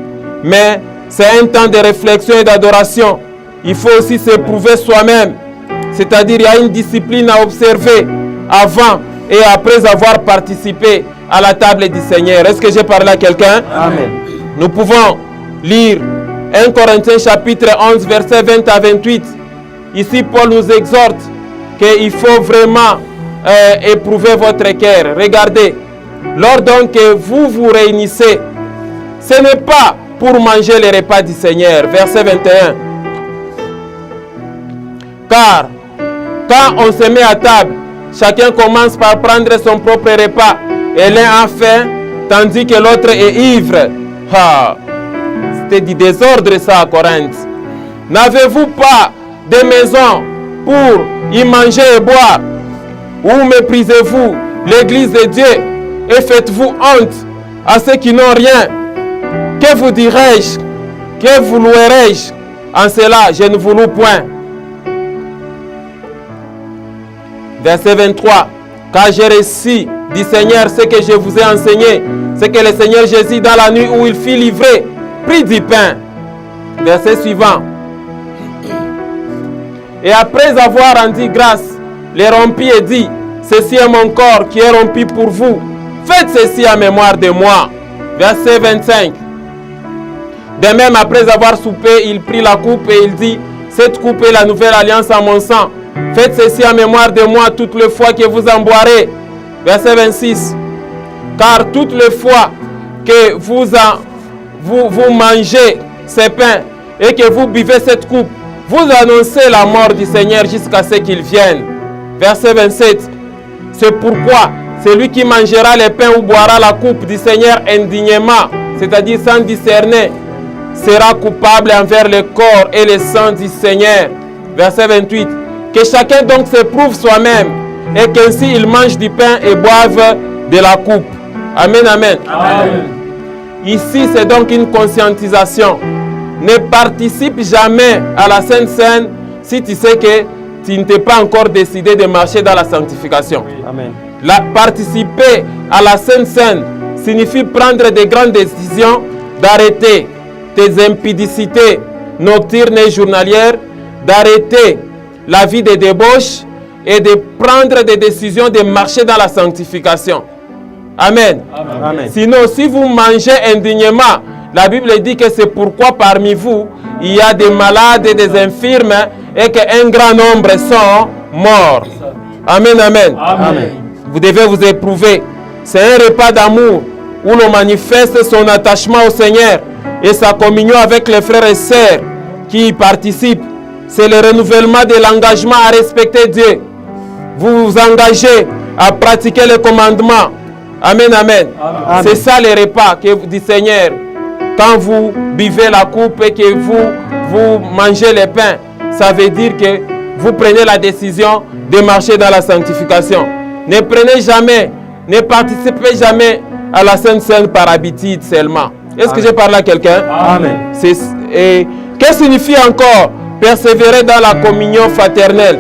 mais c'est un temps de réflexion et d'adoration. Il faut aussi s'éprouver soi-même, c'est-à-dire il y a une discipline à observer avant et après avoir participé à la table du Seigneur. Est-ce que j'ai parlé à quelqu'un? Amen. Nous pouvons lire 1 Corinthiens chapitre 11 versets 20 à 28. Ici Paul nous exhorte qu'il faut vraiment éprouver votre cœur. Regardez, lors donc que vous vous réunissez, ce n'est pas pour manger les repas du Seigneur. Verset 21. Car quand on se met à table, chacun commence par prendre son propre repas et l'un a faim tandis que l'autre est ivre. Ah, c'était du désordre ça à Corinthe. N'avez-vous pas de maison pour y manger et boire? Ou méprisez-vous l'église de Dieu et faites-vous honte à ceux qui n'ont rien? Que vous dirai-je? Que vous louerai-je? En cela, je ne vous loue point. Verset 23. Car j'ai reçu du Seigneur ce que je vous ai enseigné, c'est que le Seigneur Jésus, dans la nuit où il fut livré, prit du pain. Verset suivant. Et après avoir rendu grâce, les rompit et dit, ceci est mon corps qui est rompu pour vous. Faites ceci en mémoire de moi. Verset 25. De même, après avoir soupé, il prit la coupe et il dit, cette coupe est la nouvelle alliance en mon sang. Faites ceci en mémoire de moi toutes les fois que vous en boirez. Verset 26. Car toutes les fois que vous mangez ces pains et que vous buvez cette coupe, vous annoncez la mort du Seigneur jusqu'à ce qu'il vienne. Verset 27. C'est pourquoi celui qui mangera les pains ou boira la coupe du Seigneur indignement, c'est-à-dire sans discerner, sera coupable envers le corps et le sang du Seigneur. Verset 28. Que chacun donc s'éprouve soi-même et qu'ainsi il mange du pain et boive de la coupe. Amen, amen. Amen. Ici, c'est donc une conscientisation. Ne participe jamais à la Sainte Seine si tu sais que tu ne t'es pas encore décidé de marcher dans la sanctification. Amen. Participer à la Sainte Seine signifie prendre de grandes décisions, d'arrêter tes impudicités nocturnes et journalières, d'arrêter la vie de débauche et de prendre des décisions de marcher dans la sanctification. Amen. Amen. Sinon, si vous mangez indignement, la Bible dit que c'est pourquoi parmi vous, il y a des malades et des infirmes et qu'un grand nombre sont morts. Amen, amen. Amen. Vous devez vous éprouver. C'est un repas d'amour où l'on manifeste son attachement au Seigneur et sa communion avec les frères et sœurs qui y participent. C'est le renouvellement de l'engagement à respecter Dieu. Vous vous engagez à pratiquer les commandements. Amen, amen. Amen. C'est ça les repas que du Seigneur. Quand vous buvez la coupe et que vous mangez le pain, ça veut dire que vous prenez la décision de marcher dans la sanctification. Ne prenez jamais, ne participez jamais à la Sainte Seine par habitude seulement. Est-ce que j'ai parlé à quelqu'un? Amen. Et que signifie encore persévérer dans la communion fraternelle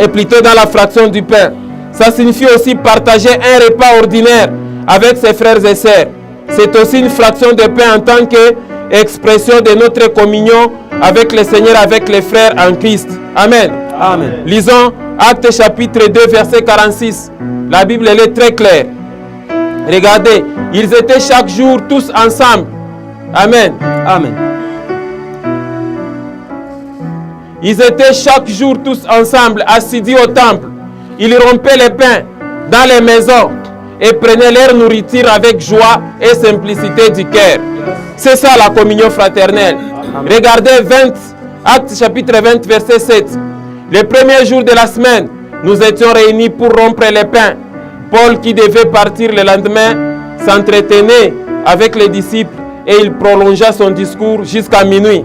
et plutôt dans la fraction du pain? Ça signifie aussi partager un repas ordinaire avec ses frères et sœurs. C'est aussi une fraction de pain en tant qu'expression de notre communion avec le Seigneur, avec les frères en Christ. Amen. Amen. Lisons Actes chapitre 2, verset 46. La Bible elle est très claire. Regardez, ils étaient chaque jour tous ensemble. Amen. Amen. Ils étaient chaque jour tous ensemble, assidus au temple. Ils rompaient les pains dans les maisons et prenaient leur nourriture avec joie et simplicité du cœur. C'est ça la communion fraternelle. Amen. Regardez Actes chapitre 20, verset 7. Le premier jour de la semaine, nous étions réunis pour rompre les pains. Paul, qui devait partir le lendemain, s'entretenait avec les disciples et il prolongea son discours jusqu'à minuit.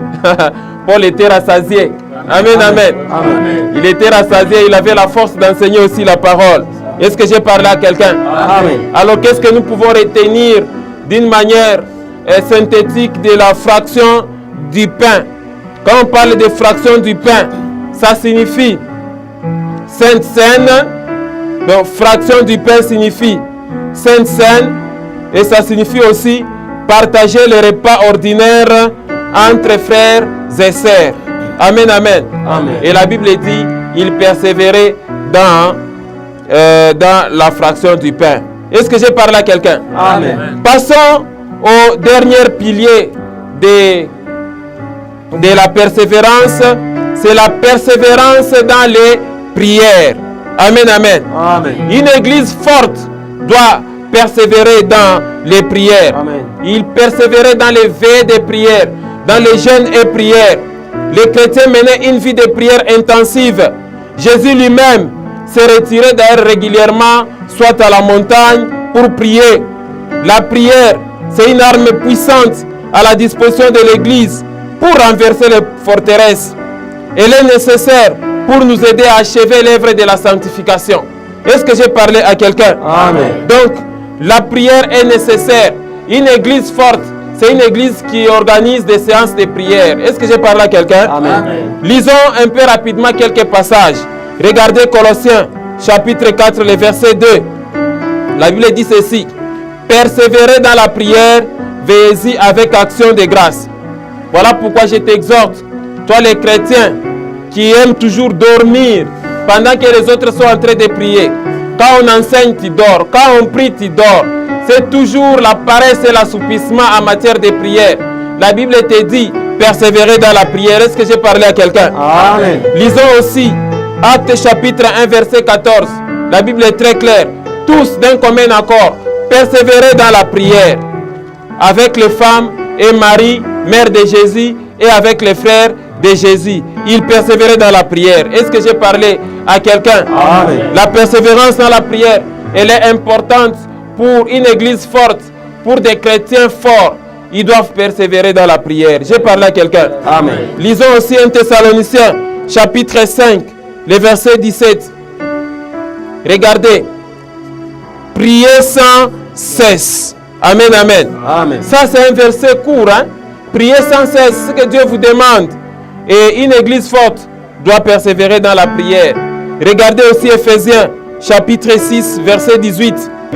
Paul était rassasié. Amen, amen. Amen. Il était rassasié, il avait la force d'enseigner aussi la parole. Est-ce que j'ai parlé à quelqu'un? Amen. Alors, qu'est-ce que nous pouvons retenir d'une manière synthétique de la fraction du pain? Quand on parle de fraction du pain, ça signifie Sainte Seine. Donc, fraction du pain signifie Sainte Seine et ça signifie aussi partager le repas ordinaire entre frères et sœurs. Amen, amen. Amen. Et la Bible dit, il persévérait dans la fraction du pain. Est-ce que j'ai parlé à quelqu'un? Amen. Passons au dernier pilier de la persévérance. C'est la persévérance dans les prières. Amen, amen. Amen. Une église forte doit persévérer dans les prières. Amen. Il persévérait dans les veilles de prières, dans les jeûnes et prières. Les chrétiens menaient une vie de prière intensive. Jésus lui-même se retirait d'ailleurs régulièrement, soit à la montagne, pour prier. La prière, c'est une arme puissante à la disposition de l'Église pour renverser les forteresses. Elle est nécessaire pour nous aider à achever l'œuvre de la sanctification. Est-ce que j'ai parlé à quelqu'un? Amen. Donc, la prière est nécessaire. Une église forte, c'est une église qui organise des séances de prière. Est-ce que j'ai parlé à quelqu'un? Amen. Lisons un peu rapidement quelques passages. Regardez Colossiens, chapitre 4, le verset 2. La Bible dit ceci. Persévérez dans la prière, veillez-y avec action de grâce. Voilà pourquoi je t'exhorte, toi les chrétiens, qui aiment toujours dormir pendant que les autres sont en train de prier. Quand on enseigne, tu dors. Quand on prie, tu dors. C'est toujours la paresse et l'assoupissement en matière de prière. La Bible te dit, persévérer dans la prière. Est-ce que j'ai parlé à quelqu'un? Amen. Lisons aussi Actes chapitre 1, verset 14. La Bible est très claire. Tous d'un commun accord, persévérer dans la prière. Avec les femmes et Marie, mère de Jésus, et avec les frères de Jésus. Ils persévéraient dans la prière. Est-ce que j'ai parlé à quelqu'un? Amen. La persévérance dans la prière, elle est importante pour une église forte, pour des chrétiens forts. Ils doivent persévérer dans la prière. J'ai parlé à quelqu'un? Amen. Lisons aussi 1 Thessaloniciens, chapitre 5, le verset 17. Regardez. Priez sans cesse. Amen, amen. Amen. Ça, c'est un verset court. Priez sans cesse, ce que Dieu vous demande. Et une église forte doit persévérer dans la prière. Regardez aussi Ephésiens, chapitre 6, verset 18.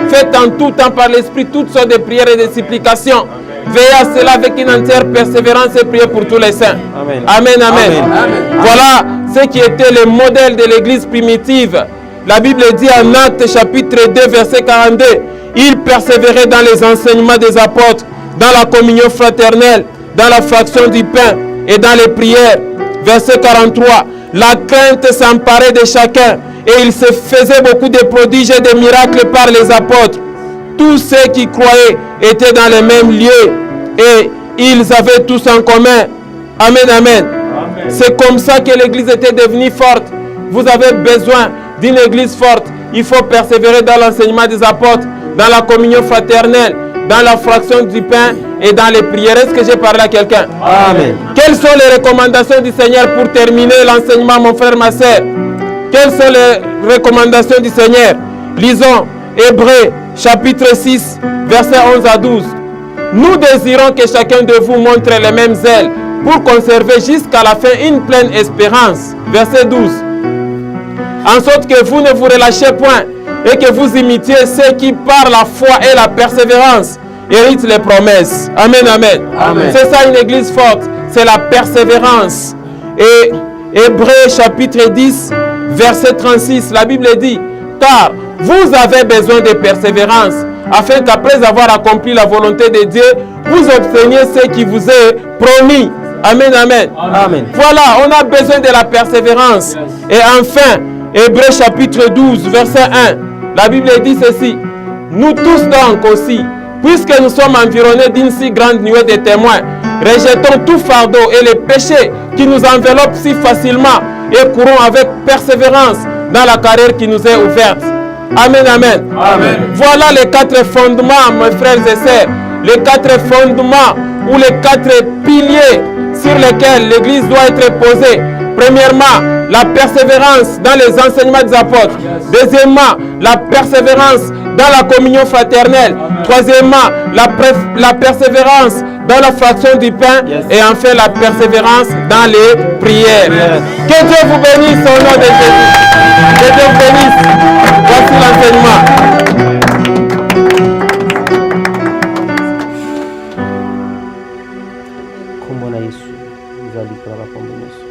Faites en tout temps par l'Esprit toutes sortes de prières et de supplications. Veillez à cela avec une entière persévérance et priez pour tous les saints. Amen. Amen, amen. Amen. Voilà ce qui était le modèle de l'église primitive. La Bible dit en Actes chapitre 2, verset 42, ils persévéraient dans les enseignements des apôtres, dans la communion fraternelle, dans la fraction du pain et dans les prières. Verset 43, la crainte s'emparait de chacun et il se faisait beaucoup de prodiges et de miracles par les apôtres. Tous ceux qui croyaient étaient dans les mêmes lieux et ils avaient tous en commun. Amen, amen. C'est comme ça que l'église était devenue forte. Vous avez besoin d'une église forte. Il faut persévérer dans l'enseignement des apôtres, dans la communion fraternelle, dans la fraction du pain et dans les prières. Est-ce que j'ai parlé à quelqu'un? Amen. Quelles sont les recommandations du Seigneur pour terminer l'enseignement, mon frère, ma soeur? Quelles sont les recommandations du Seigneur? Lisons Hébreux chapitre 6, versets 11 à 12. Nous désirons que chacun de vous montre les mêmes ailes pour conserver jusqu'à la fin une pleine espérance. Verset 12. En sorte que vous ne vous relâchez point et que vous imitiez ceux qui par la foi et la persévérance héritent les promesses. Amen, amen. Amen. C'est ça une église forte, c'est la persévérance. Et Hébreux chapitre 10, verset 36, la Bible dit, car vous avez besoin de persévérance, afin qu'après avoir accompli la volonté de Dieu, vous obteniez ce qui vous est promis. Amen, amen. Amen. Voilà, on a besoin de la persévérance. Et enfin, Hébreux chapitre 12, verset 1, la Bible dit ceci. Nous tous donc aussi, puisque nous sommes environnés d'une si grande nuée de témoins, rejetons tout fardeau et les péchés qui nous enveloppent si facilement et courons avec persévérance dans la carrière qui nous est ouverte. Amen, amen. Amen. Voilà les 4 fondements, mes frères et sœurs. Les 4 fondements ou les 4 piliers sur lesquels l'Église doit être posée. Premièrement, la persévérance dans les enseignements des apôtres. Deuxièmement, la persévérance dans la communion fraternelle. Troisièmement, la persévérance dans la fraction du pain. Et enfin, la persévérance dans les prières. Que Dieu vous bénisse au nom de Jésus. Que Dieu vous bénisse. Voici l'enseignement. Kombo na Yesu. Izali kwa kombo na Yesu.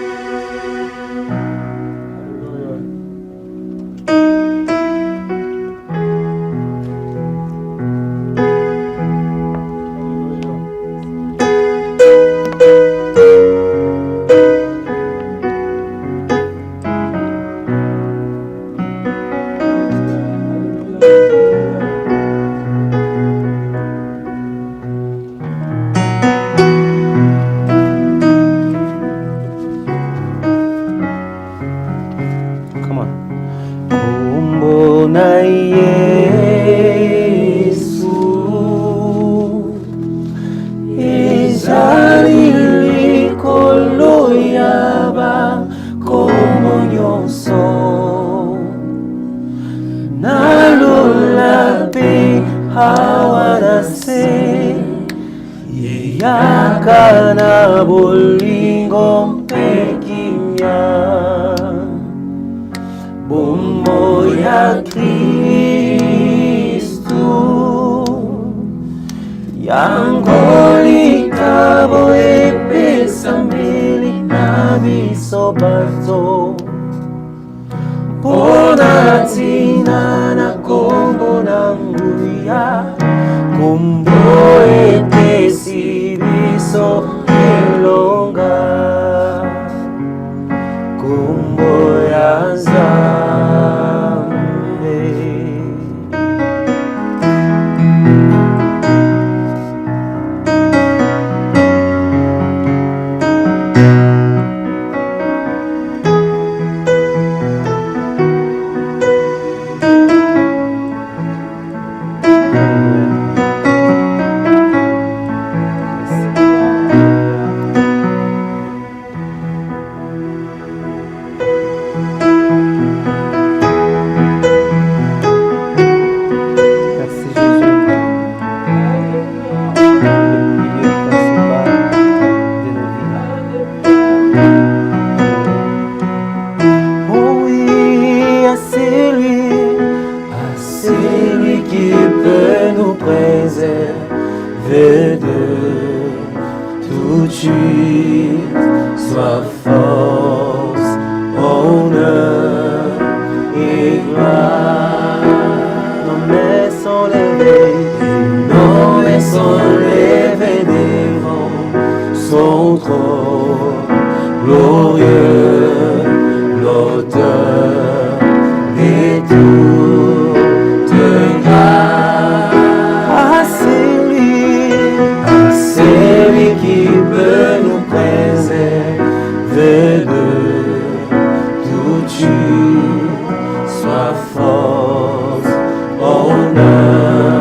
qui peut nous préserver de toute chute, soit force, honneur et gloire. Nos mains sont levées, nos mains sont levées devant son trône glorieux, l'auteur de toute grâce. À celui qui peut nous préserver de toute chute, soit force, honneur